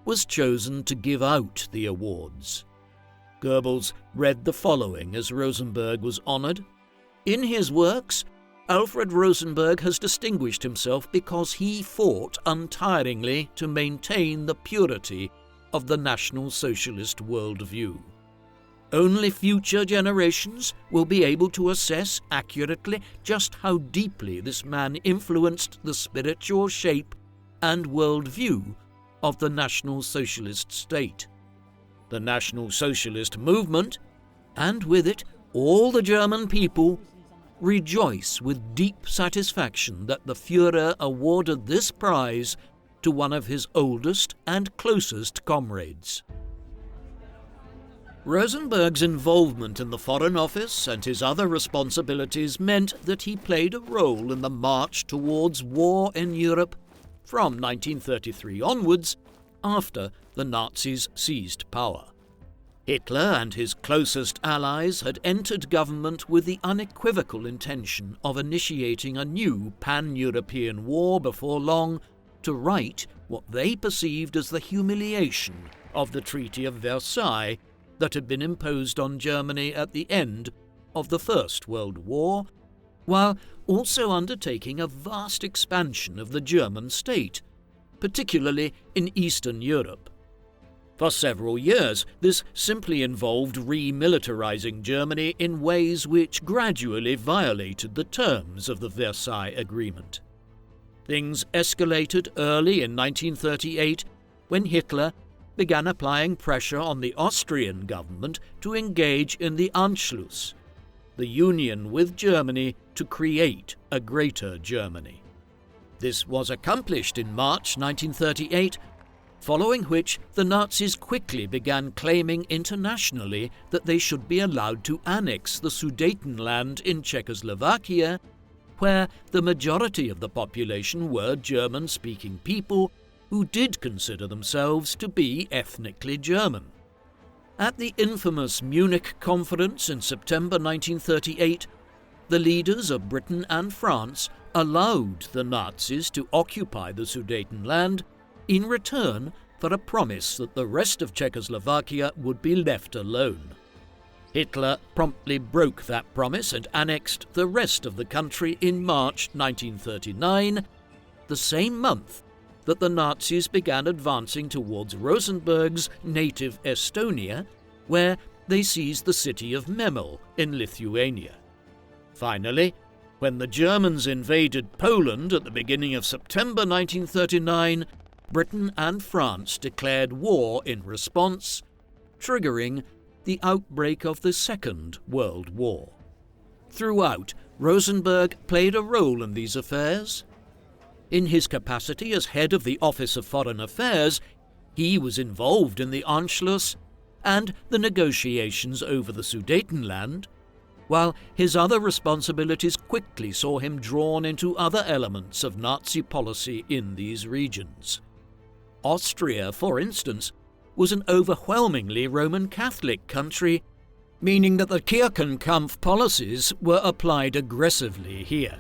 was chosen to give out the awards. Goebbels read the following as Rosenberg was honored. In his works, Alfred Rosenberg has distinguished himself because he fought untiringly to maintain the purity of the National Socialist worldview. Only future generations will be able to assess accurately just how deeply this man influenced the spiritual shape and worldview of the National Socialist state. The National Socialist movement, and with it all the German people, rejoice with deep satisfaction that the Führer awarded this prize to one of his oldest and closest comrades. Rosenberg's involvement in the Foreign Office and his other responsibilities meant that he played a role in the march towards war in Europe from 1933 onwards, after the Nazis seized power. Hitler and his closest allies had entered government with the unequivocal intention of initiating a new pan-European war before long to right what they perceived as the humiliation of the Treaty of Versailles that had been imposed on Germany at the end of the First World War, while also undertaking a vast expansion of the German state, particularly in Eastern Europe. For several years, this simply involved remilitarizing Germany in ways which gradually violated the terms of the Versailles Agreement. Things escalated early in 1938 when Hitler began applying pressure on the Austrian government to engage in the Anschluss, the union with Germany to create a Greater Germany. This was accomplished in March 1938, following which the Nazis quickly began claiming internationally that they should be allowed to annex the Sudetenland in Czechoslovakia, where the majority of the population were German-speaking people who did consider themselves to be ethnically German. At the infamous Munich Conference in September 1938, the leaders of Britain and France allowed the Nazis to occupy the Sudetenland in return for a promise that the rest of Czechoslovakia would be left alone. Hitler promptly broke that promise and annexed the rest of the country in March 1939, the same month that the Nazis began advancing towards Rosenberg's native Estonia, where they seized the city of Memel in Lithuania. Finally, when the Germans invaded Poland at the beginning of September 1939, Britain and France declared war in response, triggering the outbreak of the Second World War. Throughout, Rosenberg played a role in these affairs. In his capacity as head of the Office of Foreign Affairs, he was involved in the Anschluss and the negotiations over the Sudetenland, while his other responsibilities quickly saw him drawn into other elements of Nazi policy in these regions. Austria, for instance, was an overwhelmingly Roman Catholic country, meaning that the Kirchenkampf policies were applied aggressively here.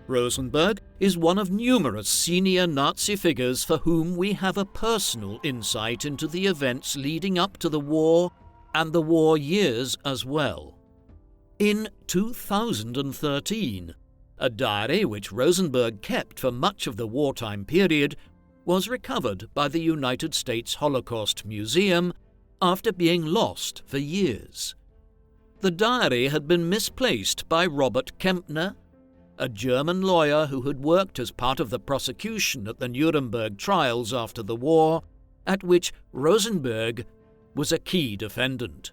Rosenberg is one of numerous senior Nazi figures for whom we have a personal insight into the events leading up to the war and the war years as well. In 2013, a diary which Rosenberg kept for much of the wartime period was recovered by the United States Holocaust Museum after being lost for years. The diary had been misplaced by Robert Kempner, a German lawyer who had worked as part of the prosecution at the Nuremberg Trials after the war, at which Rosenberg was a key defendant.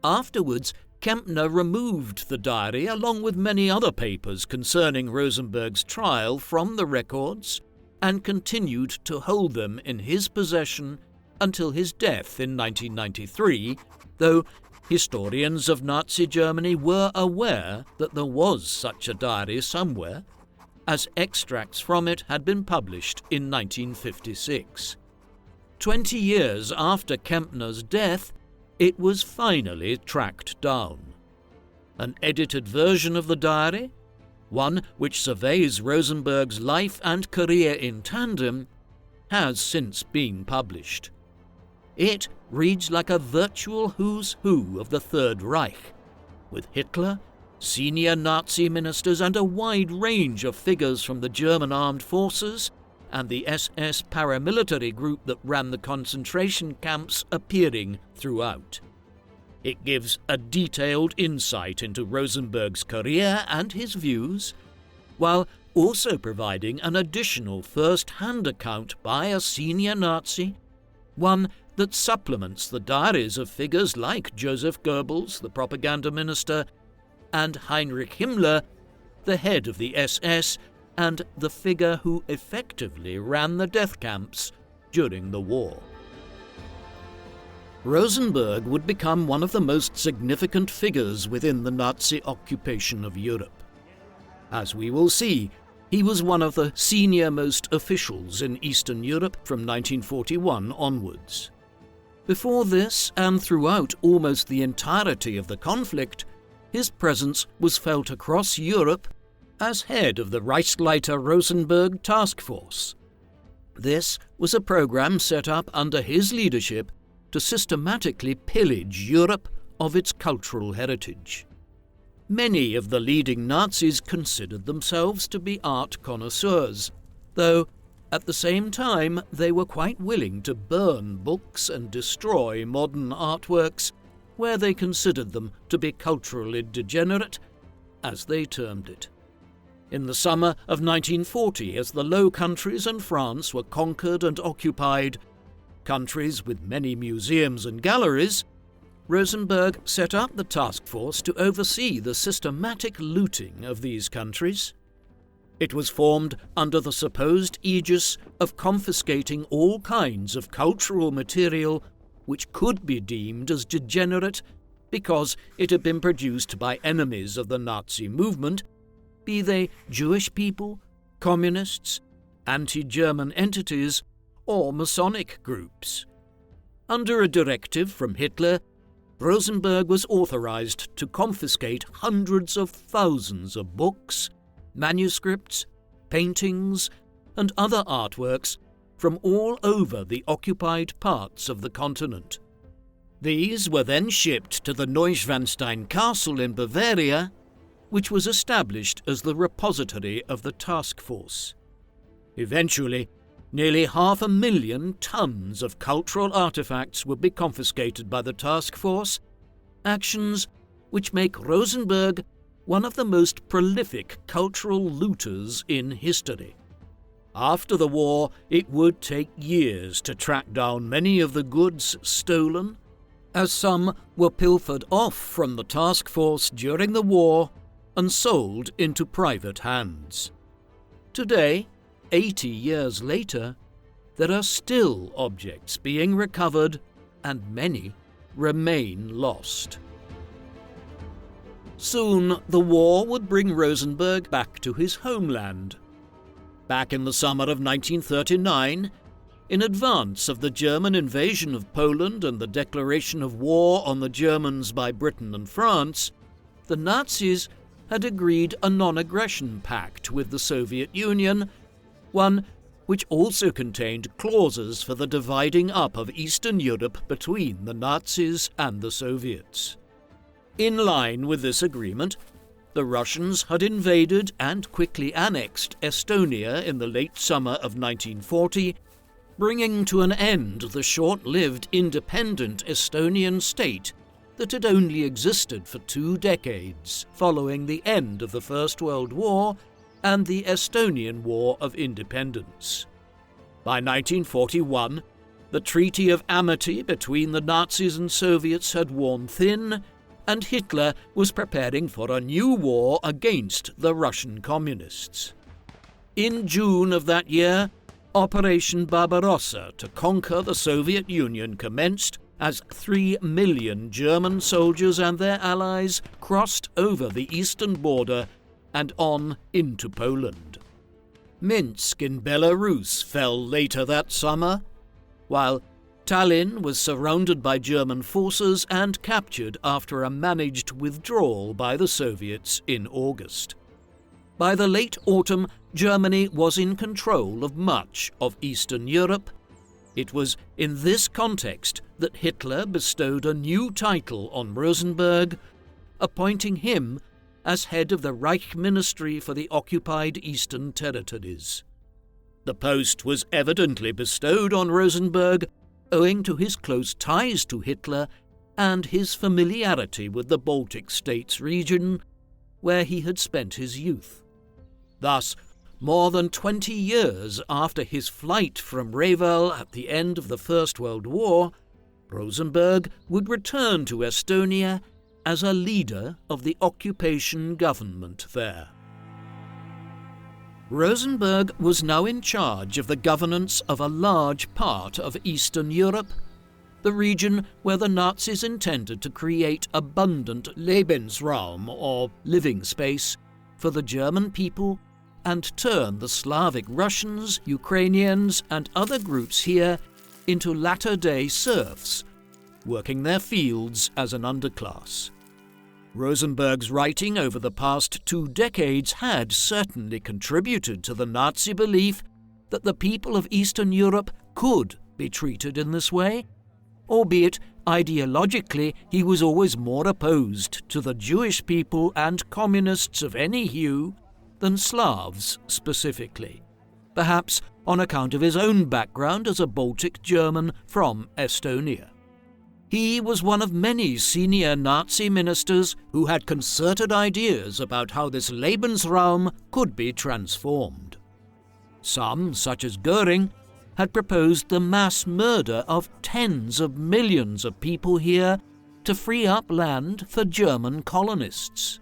Afterwards, Kempner removed the diary along with many other papers concerning Rosenberg's trial from the records and continued to hold them in his possession until his death in 1993, though historians of Nazi Germany were aware that there was such a diary somewhere, as extracts from it had been published in 1956. 20 years after Kempner's death, it was finally tracked down. An edited version of the diary, one which surveys Rosenberg's life and career in tandem, has since been published. It reads like a virtual who's who of the Third Reich, with Hitler, senior Nazi ministers and a wide range of figures from the German armed forces and the SS paramilitary group that ran the concentration camps appearing throughout. It gives a detailed insight into Rosenberg's career and his views, while also providing an additional first-hand account by a senior Nazi, one that supplements the diaries of figures like Joseph Goebbels, the propaganda minister, and Heinrich Himmler, the head of the SS, and the figure who effectively ran the death camps during the war. Rosenberg would become one of the most significant figures within the Nazi occupation of Europe. As we will see, he was one of the senior-most officials in Eastern Europe from 1941 onwards. Before this, and throughout almost the entirety of the conflict, his presence was felt across Europe as head of the Reichsleiter Rosenberg task force. This was a program set up under his leadership to systematically pillage Europe of its cultural heritage. Many of the leading Nazis considered themselves to be art connoisseurs, though at the same time they were quite willing to burn books and destroy modern artworks where they considered them to be culturally degenerate, as they termed it. In the summer of 1940, as the Low Countries and France were conquered and occupied, countries with many museums and galleries, Rosenberg set up the task force to oversee the systematic looting of these countries. It was formed under the supposed aegis of confiscating all kinds of cultural material which could be deemed as degenerate because it had been produced by enemies of the Nazi movement, be they Jewish people, communists, anti-German entities, or Masonic groups. Under a directive from Hitler, Rosenberg was authorized to confiscate hundreds of thousands of books, manuscripts, paintings, and other artworks from all over the occupied parts of the continent. These were then shipped to the Neuschwanstein Castle in Bavaria, which was established as the repository of the task force. Eventually, nearly 500,000 tons of cultural artifacts would be confiscated by the task force, actions which make Rosenberg one of the most prolific cultural looters in history. After the war, it would take years to track down many of the goods stolen, as some were pilfered off from the task force during the war and sold into private hands. Today, 80 years later, there are still objects being recovered and many remain lost. Soon, the war would bring Rosenberg back to his homeland. Back in the summer of 1939, in advance of the German invasion of Poland and the declaration of war on the Germans by Britain and France, the Nazis had agreed a non-aggression pact with the Soviet Union, one which also contained clauses for the dividing up of Eastern Europe between the Nazis and the Soviets. In line with this agreement, the Russians had invaded and quickly annexed Estonia in the late summer of 1940, bringing to an end the short-lived independent Estonian state that had only existed for 2 decades following the end of the First World War and the Estonian War of Independence. By 1941, the Treaty of Amity between the Nazis and Soviets had worn thin, and Hitler was preparing for a new war against the Russian communists. In June of that year, Operation Barbarossa to conquer the Soviet Union commenced as 3 million German soldiers and their allies crossed over the eastern border and on into Poland. Minsk in Belarus fell later that summer, while Tallinn was surrounded by German forces and captured after a managed withdrawal by the Soviets in August. By the late autumn, Germany was in control of much of Eastern Europe. It was in this context that Hitler bestowed a new title on Rosenberg, appointing him as head of the Reich Ministry for the occupied Eastern territories. The post was evidently bestowed on Rosenberg owing to his close ties to Hitler and his familiarity with the Baltic States region, where he had spent his youth. Thus, more than 20 years after his flight from Reval at the end of the First World War, Rosenberg would return to Estonia as a leader of the occupation government there. Rosenberg was now in charge of the governance of a large part of Eastern Europe, the region where the Nazis intended to create abundant Lebensraum, or living space, for the German people and turn the Slavic Russians, Ukrainians, and other groups here into latter-day serfs, working their fields as an underclass. Rosenberg's writing over the past 2 decades had certainly contributed to the Nazi belief that the people of Eastern Europe could be treated in this way, albeit ideologically he was always more opposed to the Jewish people and communists of any hue than Slavs specifically, perhaps on account of his own background as a Baltic German from Estonia. He was one of many senior Nazi ministers who had concerted ideas about how this Lebensraum could be transformed. Some, such as Goering, had proposed the mass murder of tens of millions of people here to free up land for German colonists.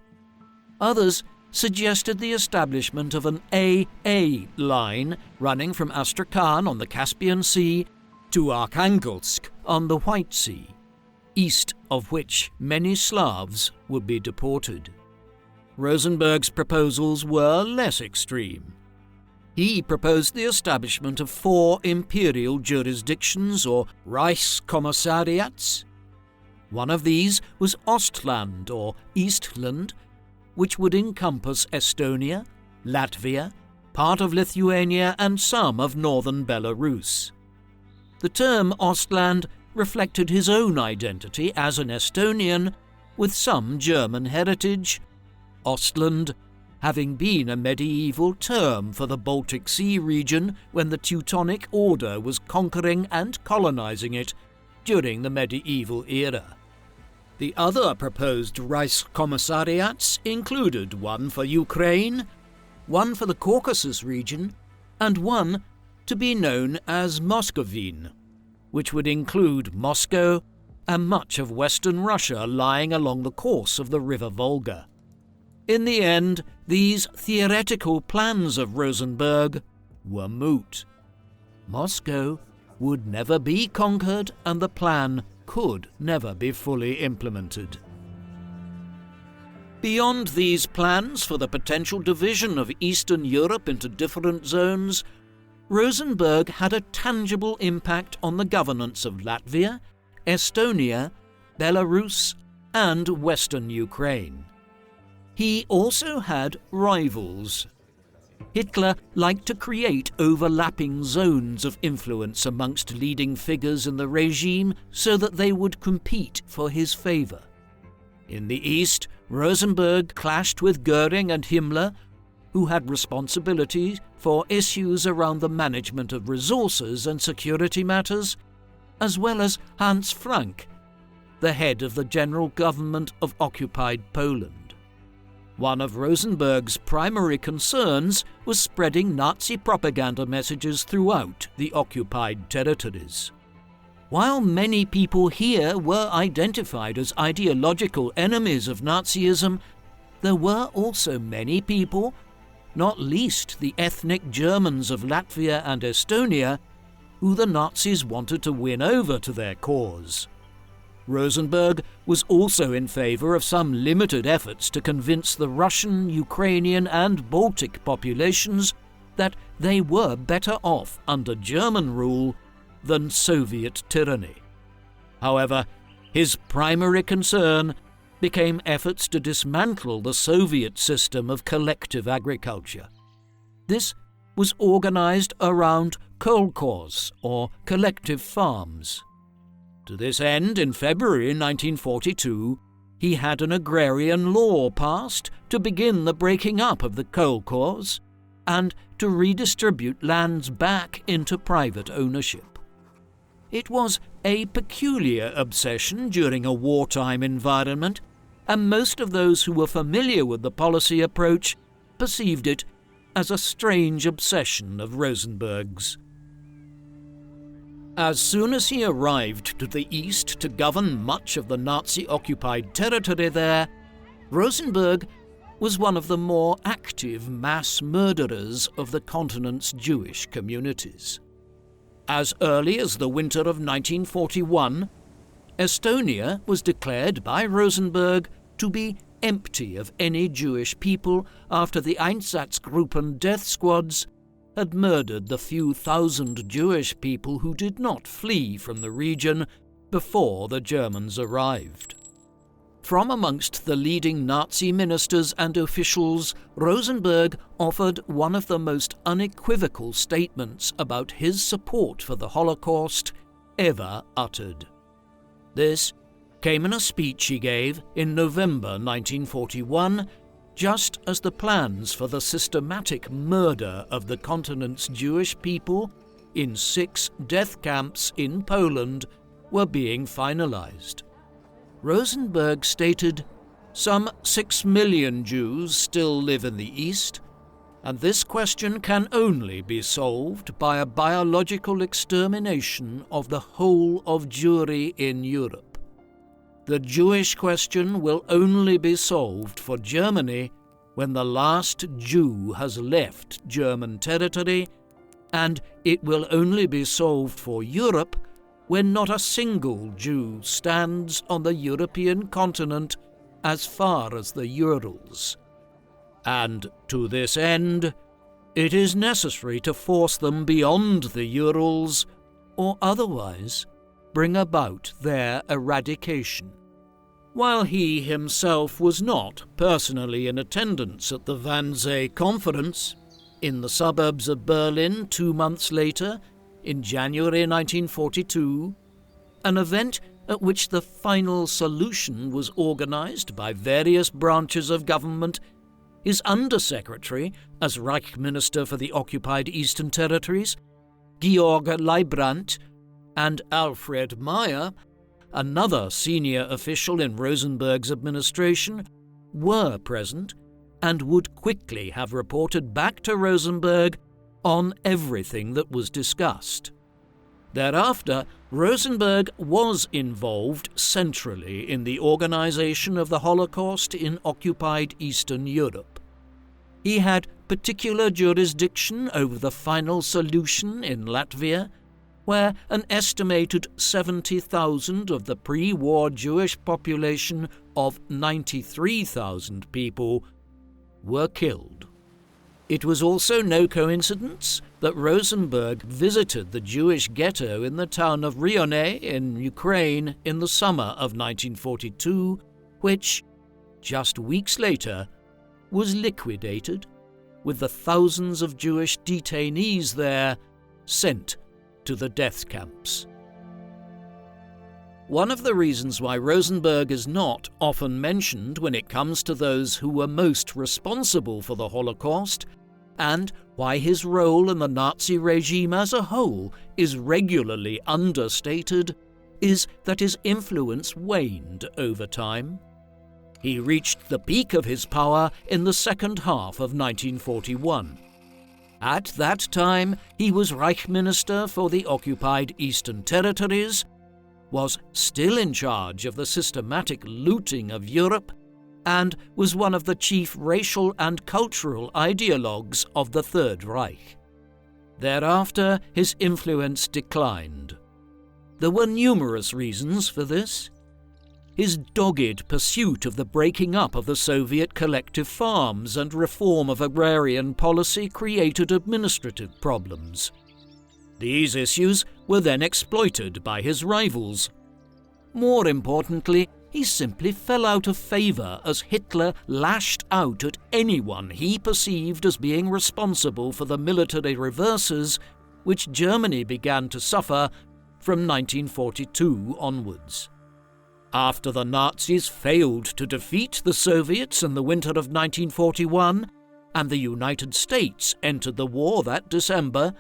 Others suggested the establishment of an AA line running from Astrakhan on the Caspian Sea to Arkhangelsk on the White Sea, east of which many Slavs would be deported. Rosenberg's proposals were less extreme. He proposed the establishment of 4 imperial jurisdictions, or Reichskommissariats. One of these was Ostland, or Eastland, which would encompass Estonia, Latvia, part of Lithuania, and some of northern Belarus. The term Ostland reflected his own identity as an Estonian with some German heritage, Ostland having been a medieval term for the Baltic Sea region when the Teutonic Order was conquering and colonizing it during the medieval era. The other proposed Reichskommissariats included one for Ukraine, one for the Caucasus region, and one to be known as Muscovine, which would include Moscow and much of Western Russia lying along the course of the River Volga. In the end, these theoretical plans of Rosenberg were moot. Moscow would never be conquered, and the plan could never be fully implemented. Beyond these plans for the potential division of Eastern Europe into different zones, Rosenberg had a tangible impact on the governance of Latvia, Estonia, Belarus, and Western Ukraine. He also had rivals. Hitler liked to create overlapping zones of influence amongst leading figures in the regime so that they would compete for his favour. In the East, Rosenberg clashed with Goering and Himmler, who had responsibility for issues around the management of resources and security matters, as well as Hans Frank, the head of the general government of occupied Poland. One of Rosenberg's primary concerns was spreading Nazi propaganda messages throughout the occupied territories. While many people here were identified as ideological enemies of Nazism, there were also many people, not least the ethnic Germans of Latvia and Estonia, who the Nazis wanted to win over to their cause. Rosenberg was also in favour of some limited efforts to convince the Russian, Ukrainian and Baltic populations that they were better off under German rule than Soviet tyranny. However, his primary concern became efforts to dismantle the Soviet system of collective agriculture. This was organised around kolkhoz, or collective farms. To this end, in February 1942, he had an agrarian law passed to begin the breaking up of the kolkhoz and to redistribute lands back into private ownership. It was a peculiar obsession during a wartime environment, and most of those who were familiar with the policy approach perceived it as a strange obsession of Rosenberg's. As soon as he arrived to the east to govern much of the Nazi-occupied territory there, Rosenberg was one of the more active mass murderers of the continent's Jewish communities. As early as the winter of 1941, Estonia was declared by Rosenberg to be empty of any Jewish people after the Einsatzgruppen death squads had murdered the few thousand Jewish people who did not flee from the region before the Germans arrived. From amongst the leading Nazi ministers and officials, Rosenberg offered one of the most unequivocal statements about his support for the Holocaust ever uttered. This came in a speech he gave in November 1941, just as the plans for the systematic murder of the continent's Jewish people in 6 death camps in Poland were being finalized. Rosenberg stated, "Some 6 million Jews still live in the East, and this question can only be solved by a biological extermination of the whole of Jewry in Europe. The Jewish question will only be solved for Germany when the last Jew has left German territory, and it will only be solved for Europe when not a single Jew stands on the European continent as far as the Urals. And to this end, it is necessary to force them beyond the Urals, or otherwise bring about their eradication." While he himself was not personally in attendance at the Wannsee Conference, in the suburbs of Berlin 2 months later, in January 1942, an event at which the final solution was organized by various branches of government, his Undersecretary, as Reich Minister for the occupied Eastern Territories, Georg Leibbrandt, and Alfred Meyer, another senior official in Rosenberg's administration, were present and would quickly have reported back to Rosenberg on everything that was discussed. Thereafter, Rosenberg was involved centrally in the organization of the Holocaust in occupied Eastern Europe. He had particular jurisdiction over the final solution in Latvia, where an estimated 70,000 of the pre-war Jewish population of 93,000 people were killed. It was also no coincidence that Rosenberg visited the Jewish ghetto in the town of Rione in Ukraine in the summer of 1942, which, just weeks later, was liquidated, with the thousands of Jewish detainees there sent to the death camps. One of the reasons why Rosenberg is not often mentioned when it comes to those who were most responsible for the Holocaust, and why his role in the Nazi regime as a whole is regularly understated, is that his influence waned over time. He reached the peak of his power in the second half of 1941. At that time, he was Reich Minister for the occupied Eastern Territories, was still in charge of the systematic looting of Europe, and was one of the chief racial and cultural ideologues of the Third Reich. Thereafter, his influence declined. There were numerous reasons for this. His dogged pursuit of the breaking up of the Soviet collective farms and reform of agrarian policy created administrative problems. These issues were then exploited by his rivals. More importantly, he simply fell out of favour as Hitler lashed out at anyone he perceived as being responsible for the military reverses which Germany began to suffer from 1942 onwards. After the Nazis failed to defeat the Soviets in the winter of 1941, and the United States entered the war that December,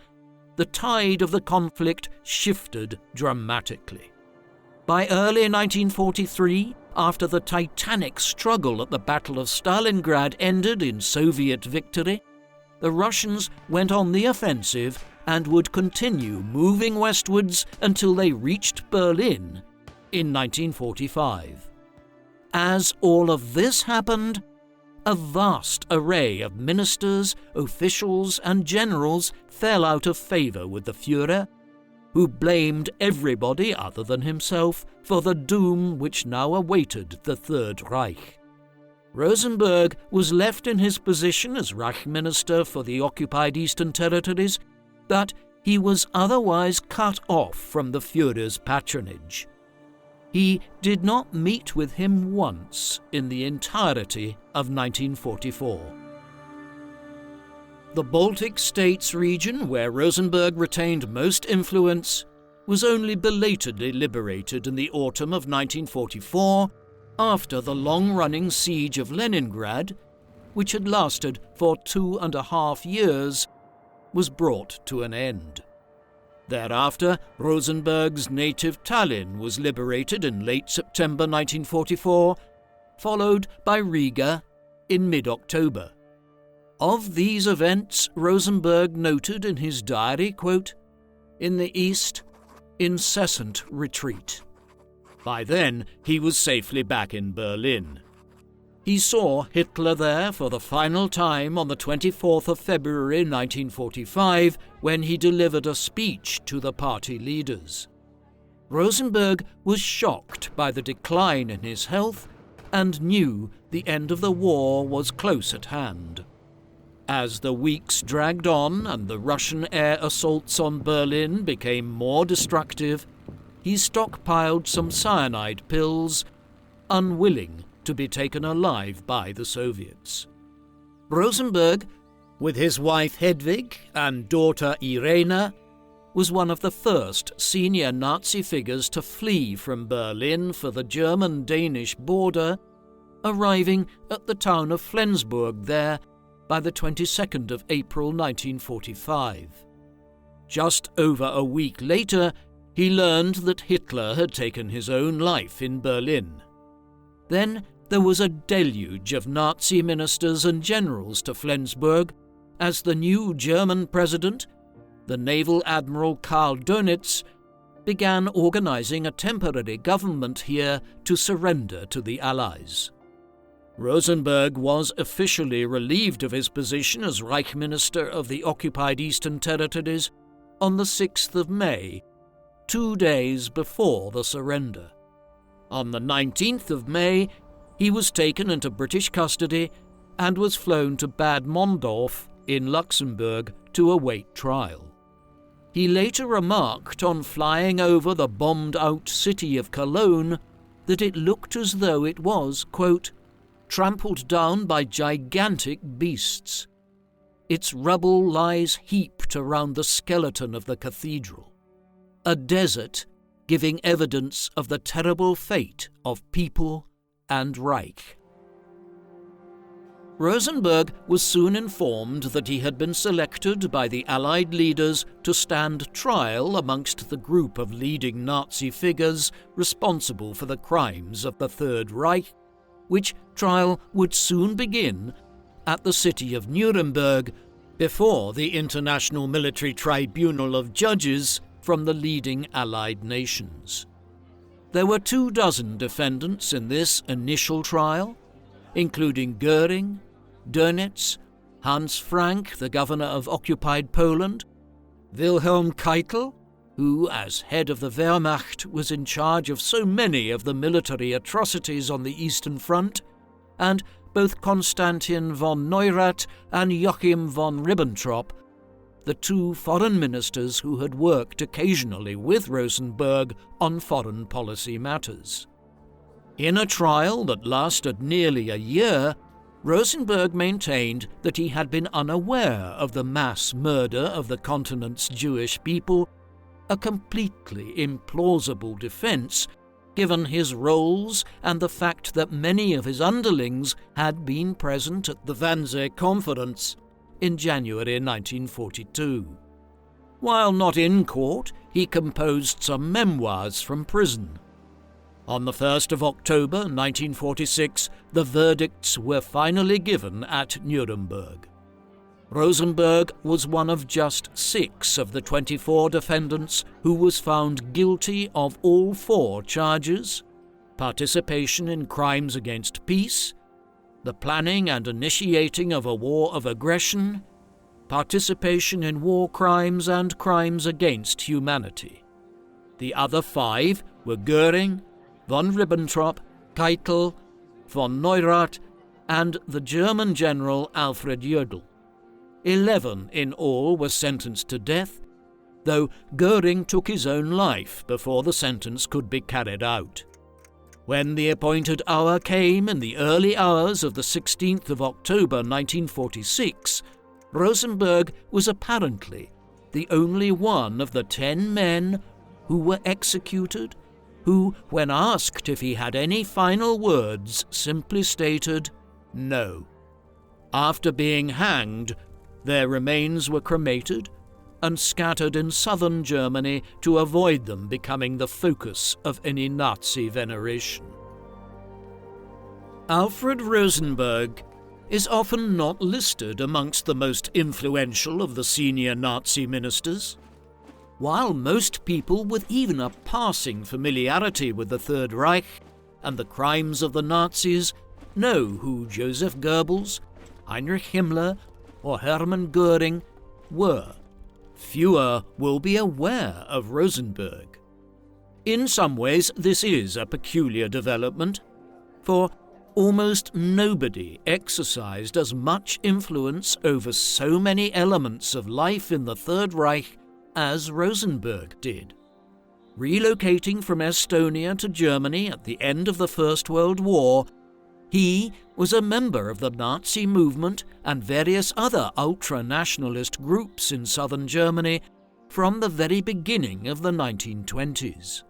the tide of the conflict shifted dramatically. By early 1943, after the titanic struggle at the Battle of Stalingrad ended in Soviet victory, the Russians went on the offensive and would continue moving westwards until they reached Berlin in 1945. As all of this happened, a vast array of ministers, officials, and generals fell out of favour with the Führer, who blamed everybody other than himself for the doom which now awaited the Third Reich. Rosenberg was left in his position as Reich Minister for the occupied Eastern Territories, but he was otherwise cut off from the Führer's patronage. He did not meet with him once in the entirety of 1944. The Baltic States region, where Rosenberg retained most influence, was only belatedly liberated in the autumn of 1944 after the long-running siege of Leningrad, which had lasted for 2.5 years, was brought to an end. Thereafter, Rosenberg's native Tallinn was liberated in late September 1944, followed by Riga in mid-October. Of these events, Rosenberg noted in his diary, quote, "In the East, incessant retreat." By then, he was safely back in Berlin. He saw Hitler there for the final time on the 24th of February 1945, when he delivered a speech to the party leaders. Rosenberg was shocked by the decline in his health and knew the end of the war was close at hand. As the weeks dragged on and the Russian air assaults on Berlin became more destructive, he stockpiled some cyanide pills, unwilling to be taken alive by the Soviets. Rosenberg, with his wife Hedwig and daughter Irena, was one of the first senior Nazi figures to flee from Berlin for the German-Danish border, arriving at the town of Flensburg there by the 22nd of April 1945. Just over a week later, he learned that Hitler had taken his own life in Berlin. Then there was a deluge of Nazi ministers and generals to Flensburg as the new German president, the naval admiral Karl Dönitz, began organizing a temporary government here to surrender to the Allies. Rosenberg was officially relieved of his position as Reich Minister of the occupied Eastern Territories on the 6th of May, 2 days before the surrender. On the 19th of May, he was taken into British custody and was flown to Bad Mondorf in Luxembourg to await trial. He later remarked on flying over the bombed-out city of Cologne that it looked as though it was, quote, trampled down by gigantic beasts. Its rubble lies heaped around the skeleton of the cathedral, a desert giving evidence of the terrible fate of people and Reich. Rosenberg was soon informed that he had been selected by the Allied leaders to stand trial amongst the group of leading Nazi figures responsible for the crimes of the Third Reich, which trial would soon begin at the city of Nuremberg before the International Military Tribunal of Judges from the leading Allied nations. There were 24 defendants in this initial trial, including Göring, Dönitz, Hans Frank, the governor of occupied Poland, Wilhelm Keitel, who, as head of the Wehrmacht, was in charge of so many of the military atrocities on the Eastern Front, and both Konstantin von Neurath and Joachim von Ribbentrop, the 2 foreign ministers who had worked occasionally with Rosenberg on foreign policy matters. In a trial that lasted nearly a year, Rosenberg maintained that he had been unaware of the mass murder of the continent's Jewish people, a completely implausible defense given his roles and the fact that many of his underlings had been present at the Wannsee Conference in January 1942. While not in court, he composed some memoirs from prison. On the 1st of October 1946, the verdicts were finally given at Nuremberg. Rosenberg was one of just 6 of the 24 defendants who was found guilty of all 4 charges: participation in crimes against peace, the planning and initiating of a war of aggression, participation in war crimes and crimes against humanity. The other 5 were Göring, von Ribbentrop, Keitel, von Neurath, and the German general Alfred. 11 in all were sentenced to death, though Göring took his own life before the sentence could be carried out. When the appointed hour came in the early hours of the 16th of October 1946, Rosenberg was apparently the only one of the 10 men who were executed who, when asked if he had any final words, simply stated, "No." After being hanged, their remains were cremated and scattered in southern Germany to avoid them becoming the focus of any Nazi veneration. Alfred Rosenberg is often not listed amongst the most influential of the senior Nazi ministers. While most people with even a passing familiarity with the Third Reich and the crimes of the Nazis know who Joseph Goebbels, Heinrich Himmler, or Hermann Göring were, fewer will be aware of Rosenberg. In some ways, this is a peculiar development, for almost nobody exercised as much influence over so many elements of life in the Third Reich as Rosenberg did. Relocating from Estonia to Germany at the end of the First World War, he was a member of the Nazi movement and various other ultra-nationalist groups in southern Germany from the very beginning of the 1920s.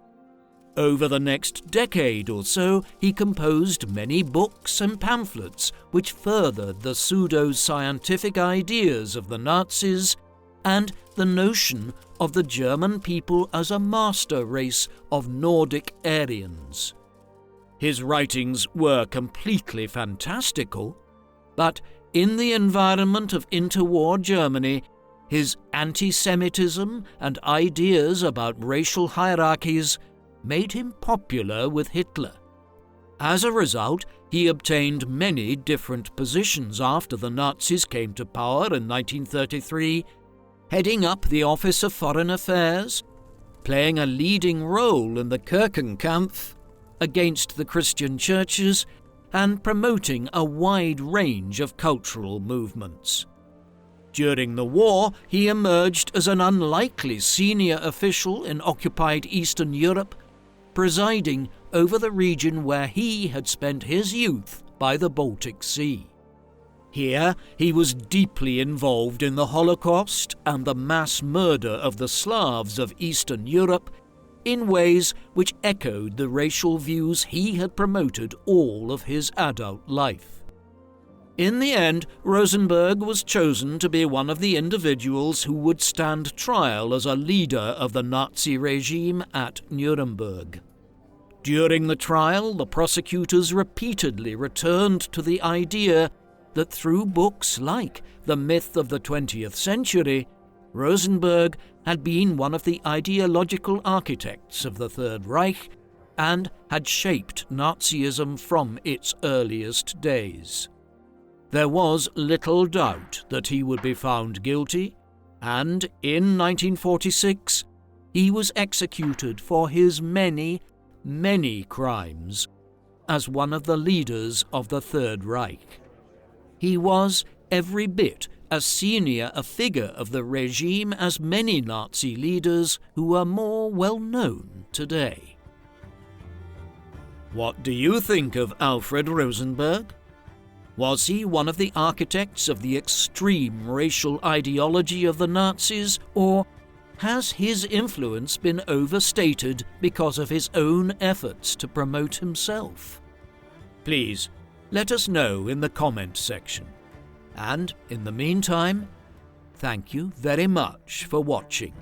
Over the next decade or so, he composed many books and pamphlets which furthered the pseudo-scientific ideas of the Nazis and the notion of the German people as a master race of Nordic Aryans. His writings were completely fantastical, but in the environment of interwar Germany, his anti-Semitism and ideas about racial hierarchies made him popular with Hitler. As a result, he obtained many different positions after the Nazis came to power in 1933, heading up the Office of Foreign Affairs, playing a leading role in the Kirchenkampf against the Christian churches, and promoting a wide range of cultural movements. During the war, he emerged as an unlikely senior official in occupied Eastern Europe, presiding over the region where he had spent his youth by the Baltic Sea. Here, he was deeply involved in the Holocaust and the mass murder of the Slavs of Eastern Europe in ways which echoed the racial views he had promoted all of his adult life. In the end, Rosenberg was chosen to be one of the individuals who would stand trial as a leader of the Nazi regime at Nuremberg. During the trial, the prosecutors repeatedly returned to the idea that through books like The Myth of the 20th Century, Rosenberg had been one of the ideological architects of the Third Reich and had shaped Nazism from its earliest days. There was little doubt that he would be found guilty, and in 1946 he was executed for his many crimes as one of the leaders of the Third Reich. He was every bit as senior a figure of the regime as many Nazi leaders who are more well known today. What do you think of Alfred Rosenberg? Was he one of the architects of the extreme racial ideology of the Nazis, or has his influence been overstated because of his own efforts to promote himself? Please, let us know in the comment section. And in the meantime, thank you very much for watching.